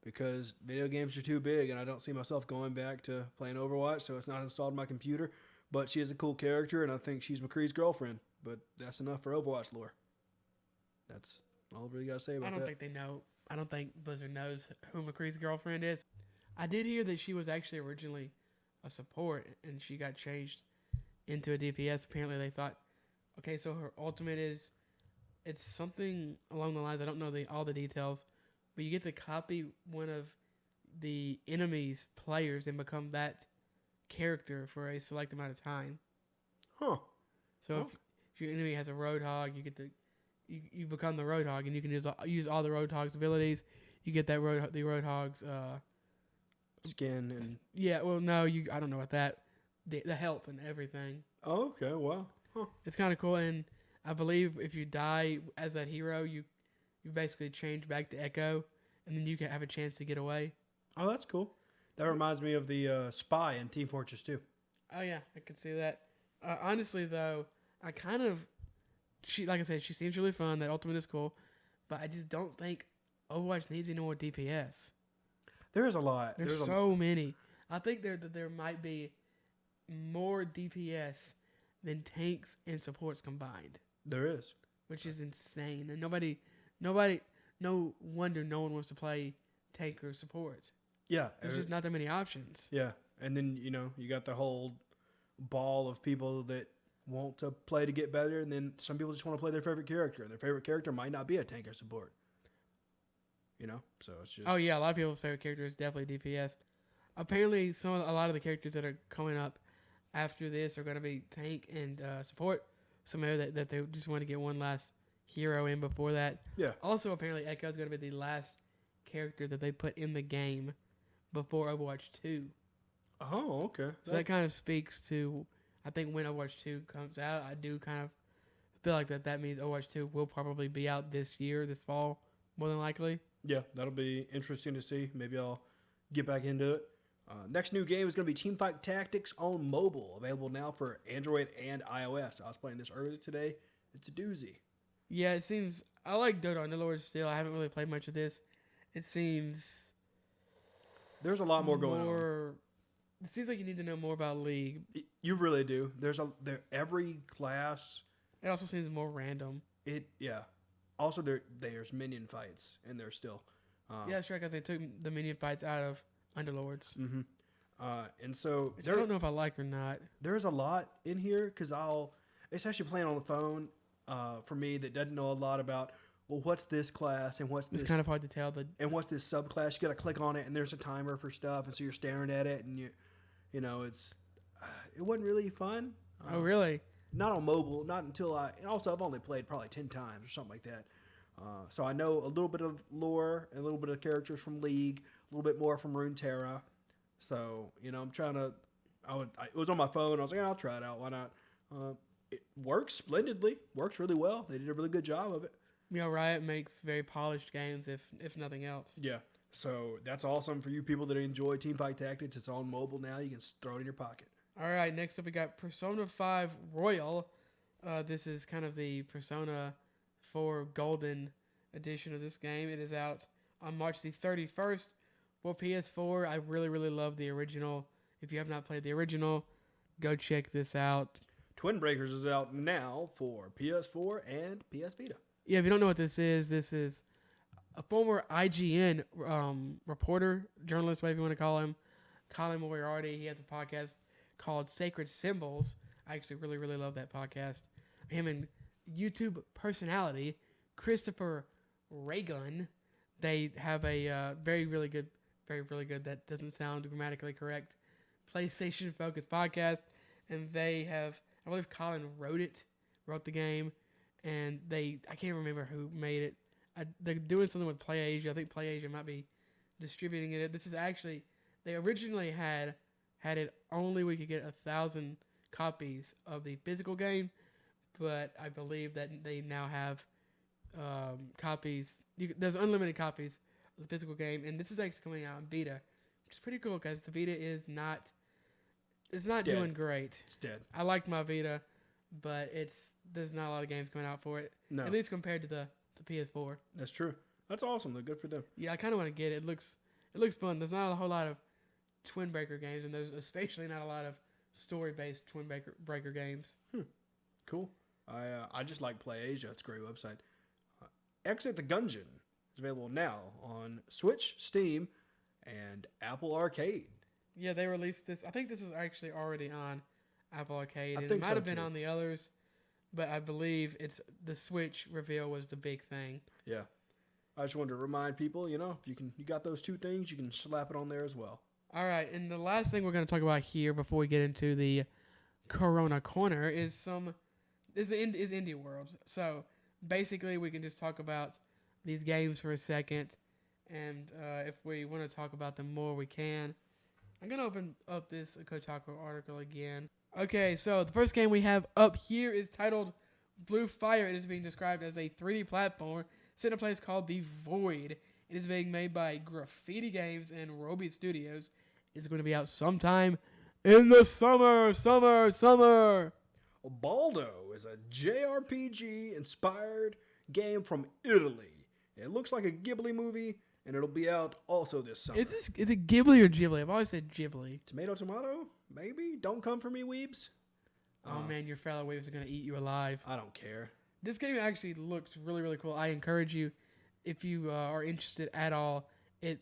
A: because video games are too big and I don't see myself going back to playing Overwatch, so it's not installed on my computer. But she is a cool character and I think she's McCree's girlfriend. But that's enough for Overwatch lore. That's all I really got to say about that.
B: I don't think they know. I don't think Blizzard knows who McCree's girlfriend is. I did hear that she was actually originally a support and she got changed into a DPS. Apparently they thought, okay, so her ultimate is, it's something along the lines, I don't know all the details, but you get to copy one of the enemy's players and become that character for a select amount of time.
A: Huh.
B: So if your enemy has a Roadhog, you get to you become the Roadhog, and you can use all the Roadhog's abilities. You get that the Roadhog's
A: skin and
B: yeah. Well, no, I don't know about that. The health and everything.
A: oh, okay, wow. Huh.
B: It's kind of cool, and I believe if you die as that hero, you basically change back to Echo, and then you can have a chance to get away.
A: Oh, that's cool. That reminds me of the spy in Team Fortress 2.
B: Oh yeah, I could see that. Honestly, though, I kind of like I said, she seems really fun. That ultimate is cool, but I just don't think Overwatch needs any more DPS.
A: There is a lot.
B: There's so many. I think there might be more DPS than tanks and supports combined.
A: There is.
B: Which is insane. And no wonder no one wants to play tank or support.
A: Yeah.
B: There's just not that many options.
A: Yeah. And then, you got the whole ball of people that want to play to get better, and then some people just want to play their favorite character, and their favorite character might not be a tank or support. So it's just...
B: Oh, yeah, a lot of people's favorite character is definitely DPS. Apparently, a lot of the characters that are coming up after this are going to be tank and support. Maybe that they just want to get one last hero in before that.
A: Yeah.
B: Also, apparently, Echo is going to be the last character that they put in the game before Overwatch 2.
A: Oh, okay.
B: So that kind of speaks to, I think when Overwatch 2 comes out, I do kind of feel like that means Overwatch 2 will probably be out this fall, more than likely.
A: Yeah, that'll be interesting to see. Maybe I'll get back into it. Next new game is going to be Teamfight Tactics on mobile, available now for Android and iOS. I was playing this earlier today. It's a doozy.
B: Yeah, it seems I like Dota Underlord still. I haven't really played much of this. It seems
A: There's a lot more going on.
B: It seems like you need to know more about League.
A: You really do. Every class.
B: It also seems more random.
A: Yeah. Also, there's minion fights, and there's still.
B: Yeah, sure. Because they took the minion fights out of Underlords.
A: Mm-hmm. And so
B: I don't know if I like or not.
A: There's a lot in here because especially playing on the phone. For me, that doesn't know a lot about. Well, what's this class and what's this?
B: It's kind of hard to tell.
A: And what's this subclass? You got to click on it, and there's a timer for stuff, and so you're staring at it, and it wasn't really fun.
B: Oh, really?
A: Not on mobile. Not until and also I've only played probably 10 times or something like that. So I know a little bit of lore and a little bit of characters from League, a little bit more from Runeterra. So I'm trying to. It was on my phone. I was like, I'll try it out. Why not? It works splendidly. Works really well. They did a really good job of it.
B: Yeah, Riot makes very polished games, if nothing else.
A: Yeah. So that's awesome for you people that enjoy Teamfight Tactics. It's on mobile now. You can throw it in your pocket.
B: All right, next up we got Persona 5 Royal. This is kind of the Persona 4 Golden edition of this game. It is out on March the 31st for PS4. I really, really love the original. If you have not played the original, go check this out.
A: Twin Breakers is out now for PS4 and PS Vita.
B: Yeah, if you don't know what this is a former IGN reporter, journalist, whatever you want to call him, Colin Moriarty. He has a podcast called Sacred Symbols. I actually really, really love that podcast. Him and YouTube personality Christopher Raygun. They have a very, really good, that doesn't sound grammatically correct, PlayStation-focused podcast. And they have, I believe Colin wrote the game. And I can't remember who made it. They're doing something with PlayAsia. I think PlayAsia might be distributing it. This is actually, they originally had it only we could get 1,000 copies of the physical game, but I believe that they now have copies. There's unlimited copies of the physical game, and this is actually coming out on Vita, which is pretty cool because the Vita is not doing great.
A: It's dead.
B: I like my Vita, but there's not a lot of games coming out for it.
A: No.
B: At least compared to the PS4.
A: That's true. That's awesome. They're good for them.
B: Yeah, I kind of want to get it. It looks fun. There's not a whole lot of Twin Breaker games, and there's especially not a lot of story-based Twin Breaker games.
A: Cool. I just like PlayAsia. It's a great website. Exit the Gungeon is available now on Switch, Steam, and Apple Arcade.
B: Yeah, they released this. I think this was actually already on Apple Arcade.
A: It
B: might have been on the others, but I believe the Switch reveal was the big thing.
A: Yeah. I just wanted to remind people, if you got those two things, you can slap it on there as well.
B: All right, and the last thing we're going to talk about here before we get into the Corona Corner is Indie World. So basically, we can just talk about these games for a second, and if we want to talk about them more, we can. I'm going to open up this Kotaku article again. Okay, so the first game we have up here is titled Blue Fire. It is being described as a 3D platform set in a place called The Void. It is being made by Graffiti Games and Roby Studios. It's going to be out sometime in the summer.
A: Baldo is a JRPG-inspired game from Italy. It looks like a Ghibli movie, and it'll be out also this summer.
B: Is it Ghibli or Ghibli? I've always said Ghibli.
A: Tomato? Maybe? Don't come for me, weebs.
B: Oh, man, your fellow weebs are going to eat you alive.
A: I don't care.
B: This game actually looks really, really cool. I encourage you, if you are interested at all, it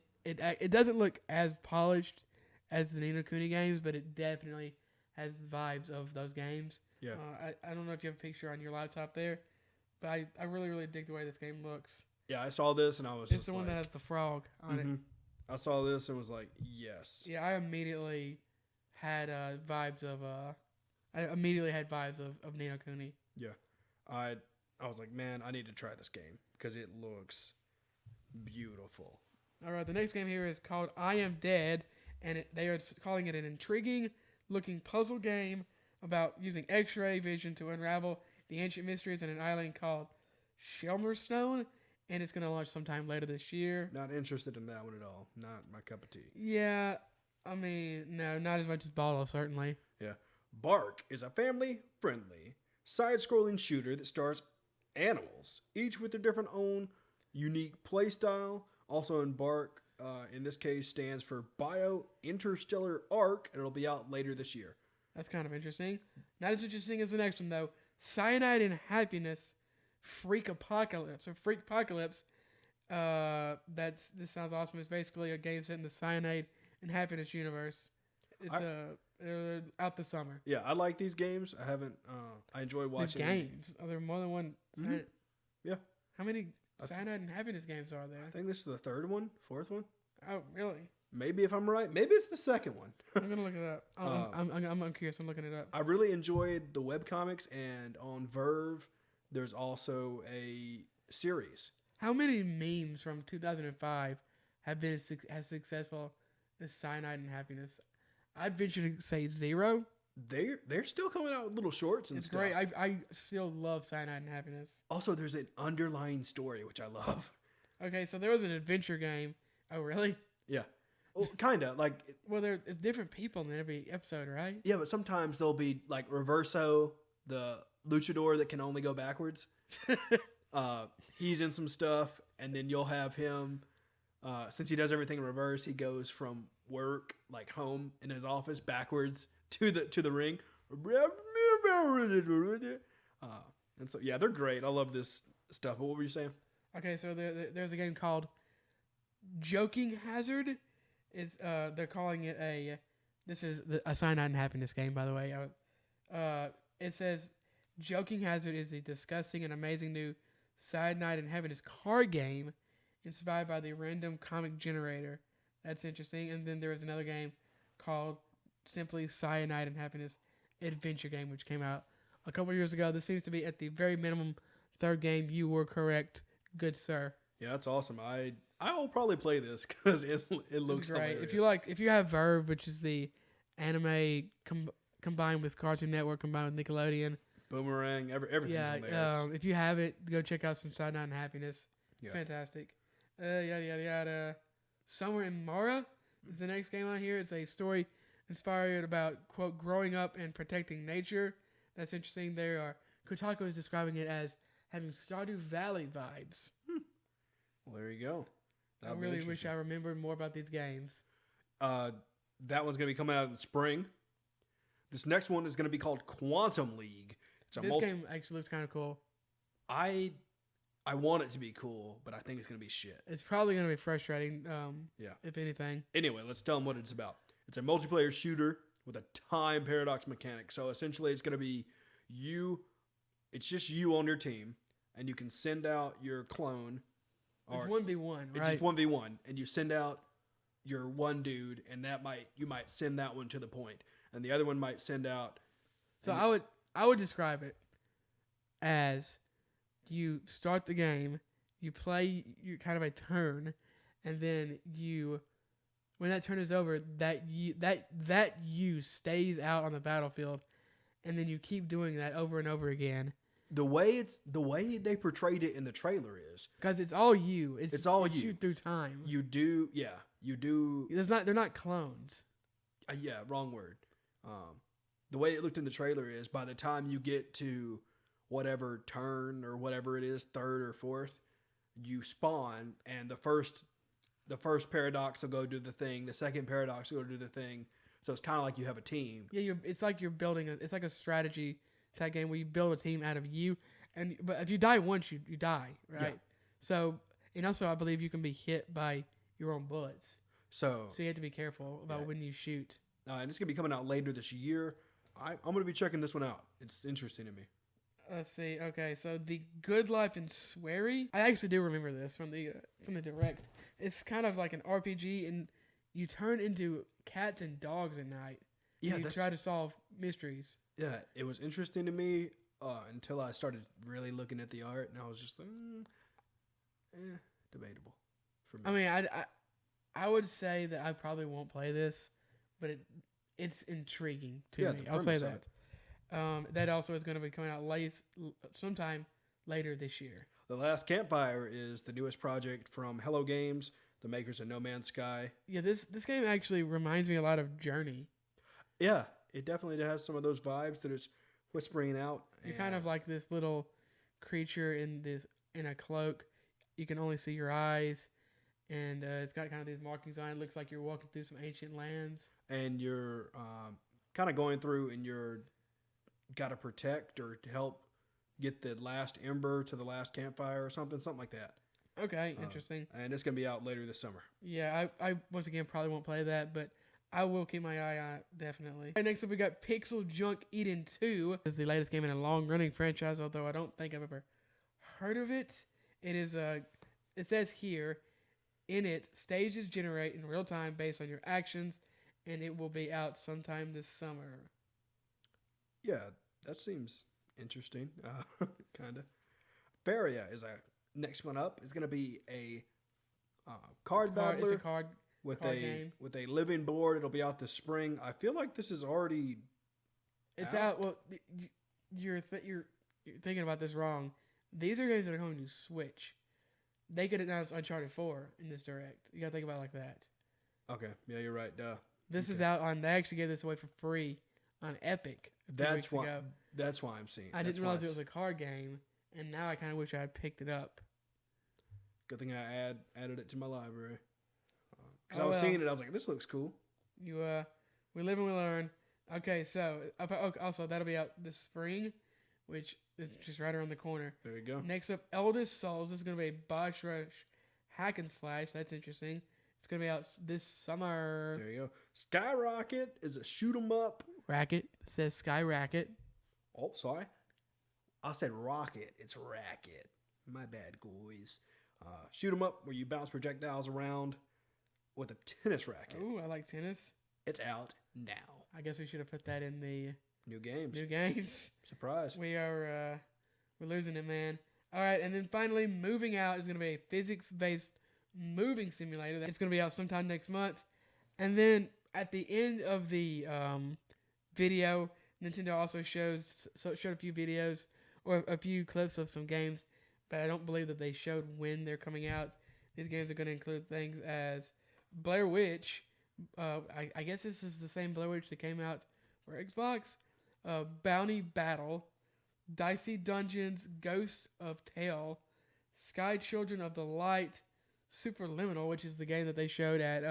B: doesn't look as polished as the Ni no Kuni games, but it definitely has vibes of those games.
A: Yeah.
B: I don't know if you have a picture on your laptop there, but I really, really dig the way this game looks.
A: Yeah, I saw this and I was
B: It's the one that has the frog on it.
A: I saw this and was like, yes.
B: Yeah, I immediately had vibes of Ni no Kuni.
A: Yeah. I was like, man, I need to try this game because it looks beautiful.
B: All right, the next game here is called I Am Dead, and they are calling it an intriguing-looking puzzle game about using X-ray vision to unravel the ancient mysteries in an island called Shelmerstone, and it's going to launch sometime later this year.
A: Not interested in that one at all. Not my cup of tea.
B: Yeah, I mean, no, not as much as Balo, certainly.
A: Yeah. Bark is a family-friendly, side-scrolling shooter that stars animals, each with their different own unique playstyle. Also in Bark, in this case, stands for Bio Interstellar Arc, and it'll be out later this year.
B: That's kind of interesting. Not as interesting as the next one, though. Cyanide and Happiness, Freak Apocalypse. This sounds awesome. It's basically a game set in the Cyanide and Happiness universe. It's out this summer.
A: Yeah, I like these games. I haven't. I enjoy watching
B: games. Are there more than one?
A: Mm-hmm. Yeah.
B: How many Cyanide and Happiness games are there?
A: I think this is the third one, fourth one.
B: Oh, really?
A: Maybe if I'm right. Maybe it's the second one.
B: I'm gonna look it up. I'm curious. I'm looking it up.
A: I really enjoyed the webcomics, and on Verve, there's also a series.
B: How many memes from 2005 have been as successful as Cyanide and Happiness? I'd venture to say 0.
A: They're still coming out with little shorts and stuff.
B: It's great. I still love Cyanide and Happiness.
A: Also, there's an underlying story, which I love.
B: Okay, so there was an adventure game. Oh, really?
A: Yeah. Well, kind of. Like,
B: well, it's different people in every episode, right?
A: Yeah, but sometimes there'll be, like, Reverso, the luchador that can only go backwards. He's in some stuff, and then you'll have him, since he does everything in reverse, he goes from work, like home in his office, backwards to the ring. And so, yeah, they're great. I love this stuff. But what were you saying?
B: Okay, so there's a game called Joking Hazard. They're calling it this is a Cyanide and Happiness game, by the way. It says Joking Hazard is a disgusting and amazing new Cyanide and Happiness card game inspired by the random comic generator. That's interesting. And then there was another game called simply Cyanide and Happiness Adventure Game, which came out a couple years ago. This seems to be at the very minimum third game. You were correct, good sir.
A: Yeah, that's awesome. I will probably play this because it looks
B: great.
A: hilarious.
B: If you have Verve, which is the anime combined with Cartoon Network combined with Nickelodeon,
A: Boomerang, everything's on there.
B: If you have it, go check out some Cyanide and Happiness.
A: Yeah.
B: Fantastic. Yada yada yada. Somewhere in Mara is the next game on here. It's a story inspired about, quote, growing up and protecting nature. That's interesting. Kotaku is describing it as having Stardew Valley vibes.
A: Well, there you go.
B: I really wish I remembered more about these games.
A: That one's going to be coming out in the spring. This next one is going to be called Quantum League.
B: This game actually looks kind of cool.
A: I want it to be cool, but I think it's going to be shit.
B: It's probably going to be frustrating,
A: yeah.
B: if anything.
A: Anyway, let's tell them what it's about. It's a multiplayer shooter with a time paradox mechanic. So essentially it's going to be it's just you on your team, and you can send out your clone.
B: It's 1v1, right?
A: It's just 1v1, and you send out your one dude, and you might send that one to the point, and the other one might send out.
B: So I would describe it as you start the game, you play kind of a turn, and then when that turn is over, that you stays out on the battlefield, and then you keep doing that over and over again. The way
A: they portrayed it in the trailer is
B: because it's all you.
A: It's all you.
B: Shoot through time.
A: You do.
B: They're not clones.
A: Yeah, wrong word. The way it looked in the trailer is by the time you get to whatever turn or whatever it is, third or fourth, you spawn, and the first paradox will go do the thing. The second paradox will go do the thing. So it's kind of like you have a team.
B: Yeah, it's like you're building it's like a strategy type game where you build a team out of you, but if you die once, you die, right? Yeah. So, and also I believe you can be hit by your own bullets. So you have to be careful about when you shoot.
A: And it's gonna be coming out later this year. I'm gonna be checking this one out. It's interesting to me.
B: Let's see. Okay, so The Good Life in Swery. I actually do remember this from the direct. It's kind of like an RPG, and you turn into cats and dogs at night. Yeah, you try to solve mysteries.
A: Yeah, it was interesting to me until I started really looking at the art, and I was just like, debatable for me.
B: I mean, I would say that I probably won't play this, but it's intriguing to me. I'll say that. That also is going to be coming out sometime later this year.
A: The Last Campfire is the newest project from Hello Games. the makers of No Man's Sky.
B: Yeah, this game actually reminds me a lot of Journey.
A: Yeah, it definitely has some of those vibes that it's whispering out.
B: You're kind of like this little creature in a cloak. You can only see your eyes, and it's got kind of these markings on it. It looks like you're walking through some ancient lands.
A: And you're kind of going through, and you're got to protect or to help get the last ember to the last campfire or something like that.
B: Okay, interesting.
A: And it's gonna be out later this summer.
B: Yeah, I once again probably won't play that, but I will keep my eye on it, definitely. Right, next up, we got Pixel Junk Eden 2. This is the latest game in a long-running franchise, although I don't think I've ever heard of it. It is it says here, in it, stages generate in real time based on your actions, and it will be out sometime this summer.
A: Yeah, that seems interesting. Kind of. Faria is a next one up. Is going to be a card battler.
B: It's a card
A: with
B: game.
A: with a living board. It'll be out this spring. I feel like this is already.
B: It's out. Well, you're thinking about this wrong. These are games that are coming to Switch. They could announce Uncharted 4 in this direct. You gotta think about it like that.
A: Okay. Yeah, you're right. Duh.
B: This is out on. They actually gave this away for free on Epic a few weeks ago.
A: That's why I'm seeing.
B: I didn't realize it was a card game, and now I kind of wish I had picked it up.
A: Good thing I added it to my library. Because I was seeing it, I was like, "This looks cool."
B: We live and we learn. Okay, so also that'll be out this spring, which is just right around the corner.
A: There you go.
B: Next up, Eldest Souls. This is gonna be a Boss Rush hack and slash. That's interesting. It's gonna be out this summer.
A: There you go. Skyrocket is a shoot 'em up.
B: Racket. It says Sky Racket.
A: Oh, sorry. I said rocket. It's racket. My bad, guys. Shoot 'em up where you bounce projectiles around with a tennis racket.
B: Ooh, I like tennis.
A: It's out now.
B: I guess we should have put that in the
A: New games.
B: new games.
A: Surprise.
B: We're losing it, man. All right, and then finally, moving out is going to be a physics-based moving simulator. It's going to be out sometime next month. And then at the end of the video, Nintendo also showed a few videos or a few clips of some games, but I don't believe that they showed when they're coming out. These games are going to include things as Blair Witch. I guess this is the same Blair Witch that came out for Xbox. Bounty Battle, Dicey Dungeons, Ghost of Tale, Sky Children of the Light, Superliminal, which is the game that they showed at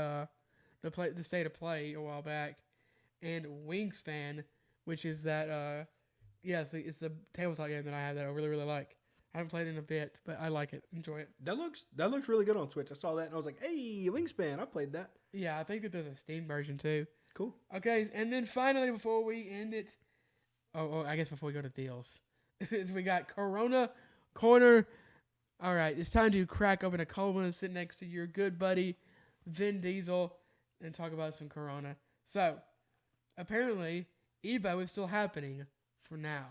B: the State of Play a while back, and Wingspan, which is that it's a tabletop game that I have that I really, really like. I haven't played it in a bit, but I like it. Enjoy it.
A: That looks really good on Switch. I saw that and I was like, "Hey, Wingspan! I played that."
B: Yeah, I think that there's a Steam version too.
A: Cool.
B: Okay, and then finally, before we end it, I guess before we go to deals, is we got Corona Corner. All right, it's time to crack open a cold one and sit next to your good buddy Vin Diesel and talk about some Corona. So, apparently, Evo is still happening for now.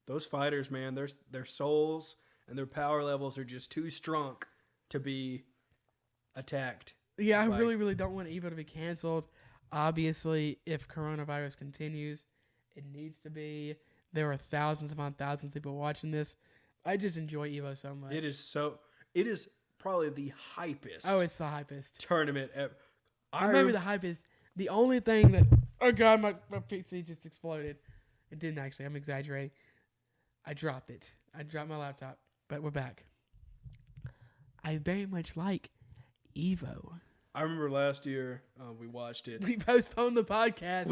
A: Those fighters, man, their souls and their power levels are just too strong to be attacked.
B: Yeah, I really, really don't want Evo to be canceled. Obviously, if coronavirus continues, it needs to be. There are thousands upon thousands of people watching this. I just enjoy Evo so much.
A: It is probably the hypest.
B: Oh, it's the hypest
A: tournament ever.
B: Maybe the hypest. The only thing that... Oh, God, my PC just exploded. It didn't actually. I'm exaggerating. I dropped it. I dropped my laptop. But we're back. I very much like Evo.
A: I remember last year we watched it.
B: We postponed the podcast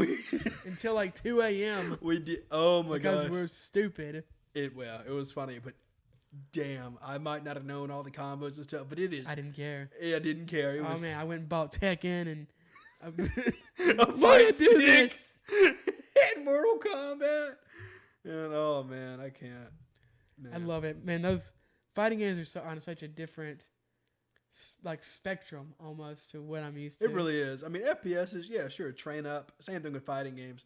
B: until like 2 a.m.
A: We did. Oh my gosh.
B: Because we're stupid.
A: It was funny, but damn, I might not have known all the combos and stuff, but it is.
B: I didn't care.
A: Yeah, I didn't care.
B: Man, I went and bought Tekken and
A: why do this? And Mortal Kombat. And oh man, I can't. Man.
B: I love it, man. Those fighting games are on such a different spectrum almost to what I'm used to.
A: It really is. I mean, FPS is sure, train up. Same thing with fighting games,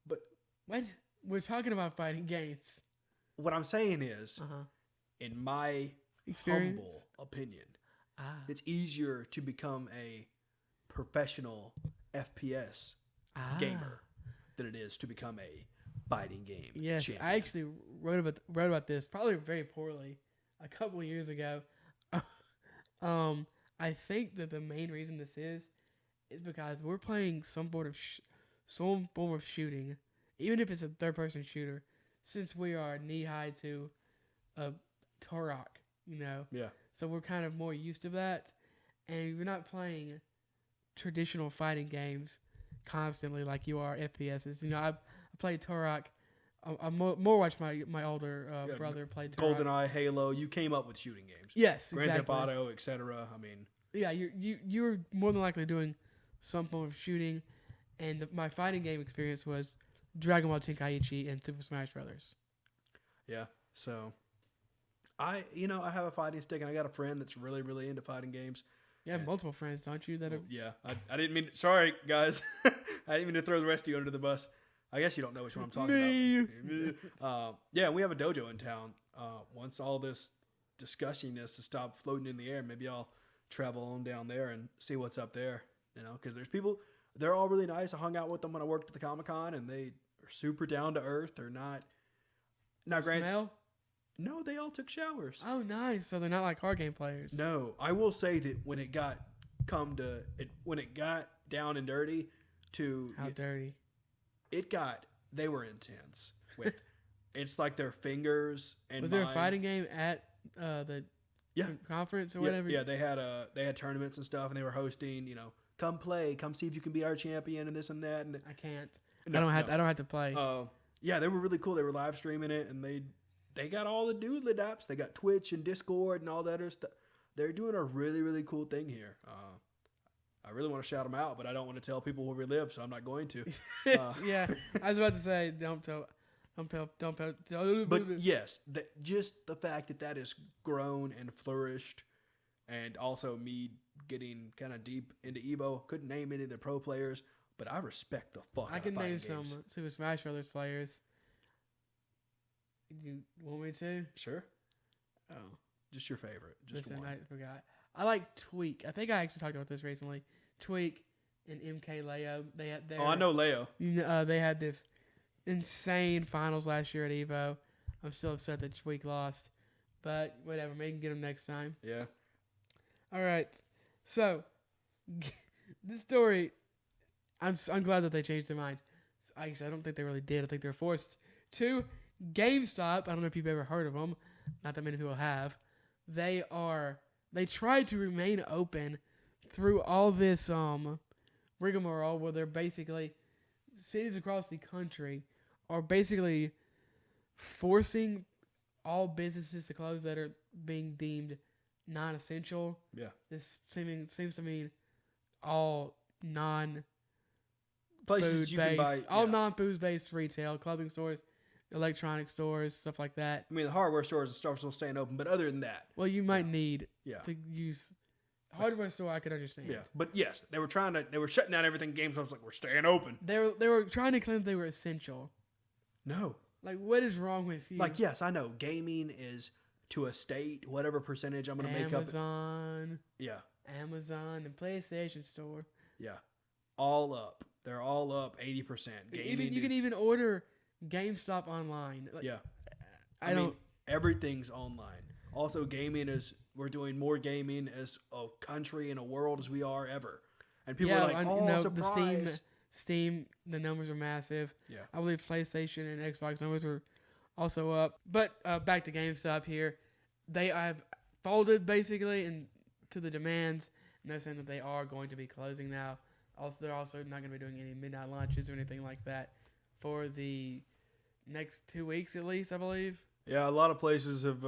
A: but
B: what we're talking about fighting games.
A: What I'm saying is, in my humble opinion, it's easier to become a professional FPS gamer than it is to become a fighting game champion.
B: I actually wrote about this probably very poorly a couple of years ago. I think that the main reason this is because we're playing some form of shooting, even if it's a third-person shooter, since we are knee-high to a Turok,
A: Yeah.
B: So we're kind of more used to that, and we're not playing traditional fighting games constantly like you are FPSs. I played Turok. I more watched my older brother play Turok.
A: GoldenEye, Halo. You came up with shooting games.
B: Yes,
A: Grand Theft
B: exactly.
A: Auto, etc. I mean,
B: Yeah, you're more than likely doing some form of shooting, and my fighting game experience was Dragon Ball Tenkaichi and Super Smash Brothers.
A: yeah. So, I have a fighting stick, and I got a friend that's really, really into fighting games.
B: You have multiple friends, don't you? That are
A: Yeah, I didn't mean. Sorry, guys. I didn't mean to throw the rest of you under the bus. I guess you don't know which one I'm talking about. Yeah, we have a dojo in town. Once all this disgustingness has stopped floating in the air, maybe I'll travel on down there and see what's up there. Because there's people. They're all really nice. I hung out with them when I worked at the Comic-Con, and they are super down to earth. They're not great.
B: Smell?
A: No, they all took showers.
B: Oh, nice. So they're not like card game players.
A: No, I will say that when it got down and dirty,
B: How dirty?
A: They were intense with. It's like their fingers and.
B: Was there a fighting game at the conference or whatever?
A: Yeah, they had tournaments and stuff, and they were hosting. Come play, come see if you can beat our champion and this and that. And
B: I can't. I don't have to play.
A: Yeah, they were really cool. They were live streaming it, and they got all the doodle apps. They got Twitch and Discord and all that other stuff. They're doing a really, really cool thing here. I really want to shout them out, but I don't want to tell people where we live, so I'm not going to.
B: Yeah, I was about to say, don't tell.
A: But yes, just the fact that has grown and flourished, and also me getting kind of deep into Evo. Couldn't name any of the pro players, but I respect the fuck out of fighting games.
B: I can name some Super Smash Brothers players. You want me to?
A: Sure.
B: Oh.
A: Just your favorite. Just
B: Listen,
A: one.
B: I forgot. I like Tweak. I think I actually talked about this recently. Tweak and MK Leo. They had
A: I know Leo.
B: They had this insane finals last year at Evo. I'm still upset that Tweak lost, but whatever. Maybe we can get him next time.
A: Yeah.
B: All right. So this story, I'm glad that they changed their mind. Actually, I don't think they really did. I think they're forced to. GameStop. I don't know if you've ever heard of them. Not that many people have. They try to remain open through all this rigmarole where they're basically cities across the country are basically forcing all businesses to close that are being deemed non-essential.
A: Yeah.
B: This seems to mean all non-food
A: places you can buy
B: all non-food based retail, clothing stores, electronic stores, stuff like that.
A: I mean, the hardware stores and stuff are still staying open, but other than that,
B: well, you might need to use hardware store. I could understand.
A: Yeah, but yes, they were shutting down everything. GameStop was like, we're staying open.
B: They were trying to claim they were essential.
A: No,
B: like what is wrong with you?
A: Like yes, I know gaming is to a state whatever percentage I'm going to make up.
B: Amazon, and PlayStation Store.
A: Yeah, all up. They're all up 80%.
B: You can even order GameStop online. Like,
A: yeah. I mean, everything's online. Also, we're doing more gaming as a country and a world as we are ever. And people are like, surprise.
B: The Steam, the numbers are massive.
A: Yeah.
B: I believe PlayStation and Xbox numbers are also up. But back to GameStop here. They have folded basically to the demands. And they're saying that they are going to be closing now. Also, they're also not going to be doing any midnight lunches or anything like that for the next 2 weeks at least, I believe.
A: Yeah, a lot of places have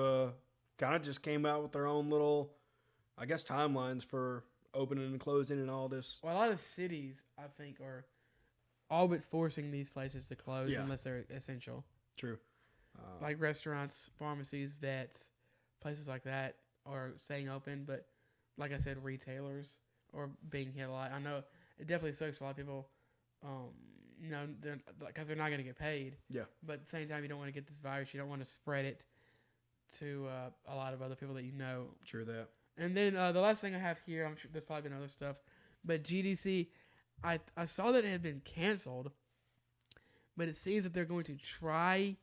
A: kind of just came out with their own little, I guess, timelines for opening and closing and all this.
B: Well, a lot of cities, I think, are all but forcing these places to close unless they're essential.
A: True.
B: Like restaurants, pharmacies, vets, places like that are staying open. But like I said, retailers are being hit a lot. I know it definitely sucks for a lot of people, because they're not going to get paid. Yeah. But at the same time, you don't want to get this virus. You don't want to spread it to a lot of other people that you know.
A: True that.
B: And then the last thing I have here, I'm sure there's probably been other stuff, but GDC, I saw that it had been canceled, but it seems that they're going to try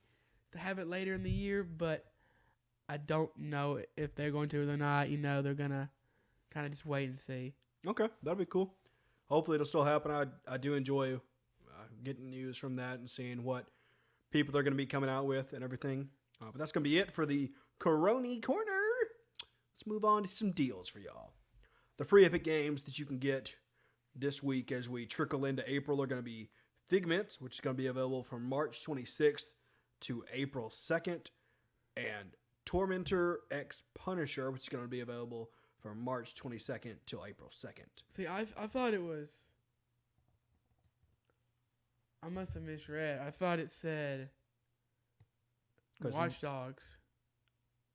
B: to have it later in the year, but I don't know if they're going to or not. They're going to kind of just wait and see.
A: Okay, that'll be cool. Hopefully it'll still happen. I do enjoy getting news from that and seeing what people are going to be coming out with and everything. But that's going to be it for the Corona Corner. Let's move on to some deals for y'all. The free Epic games that you can get this week as we trickle into April are going to be Figment, which is going to be available from March 26th to April 2nd, and Tormentor X Punisher, which is going to be available from March 22nd till April 2nd.
B: See, I thought it was... I must have misread. I thought it said Watch Dogs.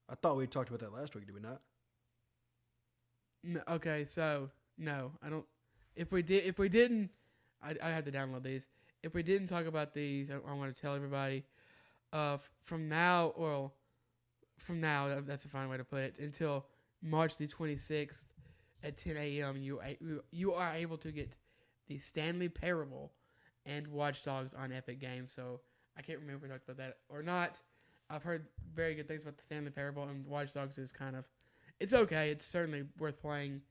A: I thought we talked about that last week, did we not?
B: No, okay, so no, I don't. If we didn't, I have to download these. If we didn't talk about these, I want to tell everybody. From now, that's a fine way to put it. Until March the 26th at 10 a.m., you are able to get the Stanley Parable and Watch Dogs on Epic Games. So I can't remember if we talked about that or not. I've heard very good things about the Stanley Parable, and Watch Dogs is kind of, it's okay. It's certainly worth playing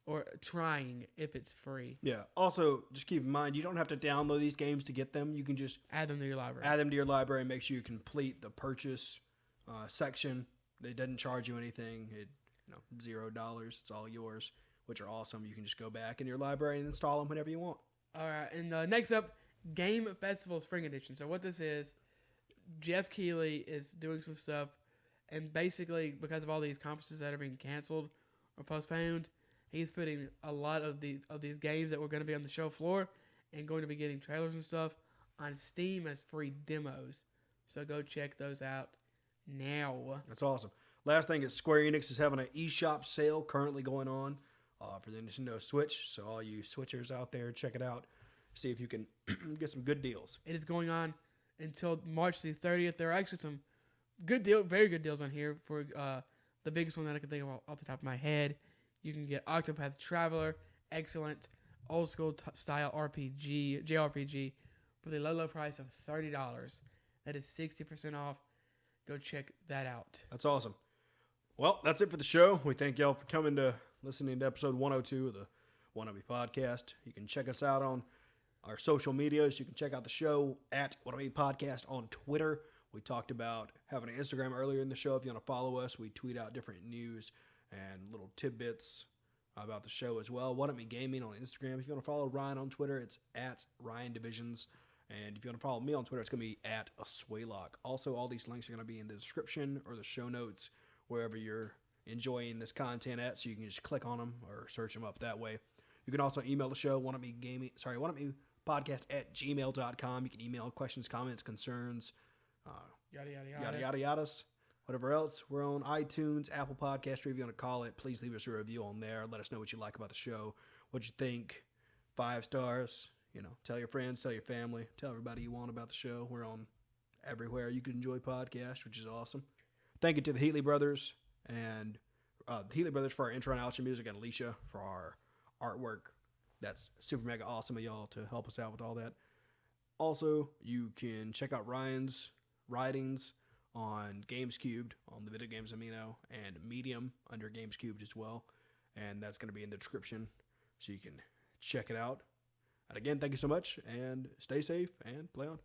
B: or trying if it's free.
A: Yeah. Also, just keep in mind, you don't have to download these games to get them. You can just
B: add them to your library.
A: Add them to your library and make sure you complete the purchase section. It doesn't charge you anything. $0. It's all yours, which are awesome. You can just go back in your library and install them whenever you want.
B: All right, and next up, Game Festival Spring Edition. So what this is, Jeff Keighley is doing some stuff, and basically because of all these conferences that are being canceled or postponed, he's putting a lot of these games that were going to be on the show floor and going to be getting trailers and stuff on Steam as free demos. So go check those out now.
A: That's awesome. Last thing is Square Enix is having an eShop sale currently going on for the Nintendo Switch. So all you Switchers out there, check it out. See if you can get some good deals.
B: It is going on until March the 30th. There are actually some very good deals on here. For the biggest one that I can think of off the top of my head, you can get Octopath Traveler, excellent old school style JRPG for the low price of $30. That is 60% off. Go check that out.
A: That's awesome. Well, that's it for the show. We thank y'all for coming to listening to episode 102 of the Wannabe Podcast. You can check us out on our social medias. You can check out the show at Wannabe Podcast on Twitter. We talked about having an Instagram earlier in the show. If you want to follow us, we tweet out different news and little tidbits about the show as well. Wannabe Gaming on Instagram. If you want to follow Ryan on Twitter, it's at Ryan Divisions. And if you want to follow me on Twitter, it's going to be at Aswaylock. Also, all these links are going to be in the description or the show notes, wherever you're enjoying this content at, so you can just click on them or search them up that way. You can also email the show, wannabepodcast@gmail.com. You can email questions, comments, concerns, yada yadas, whatever else. We're on iTunes, Apple Podcast, whatever you want to call it. Please leave us a review on there. Let us know what you like about the show, what you think. 5 stars. Tell your friends, tell your family, tell everybody you want about the show. We're on everywhere you can enjoy podcasts, which is awesome. Thank you to the Heatley Brothers and the Heatley Brothers for our intro and outro music, and Alicia for our artwork. That's super mega awesome of y'all to help us out with all that. Also, you can check out Ryan's writings on Games Cubed on the Video Games Amino and Medium under Games Cubed as well. And that's going to be in the description, so you can check it out. And again, thank you so much, and stay safe and play on.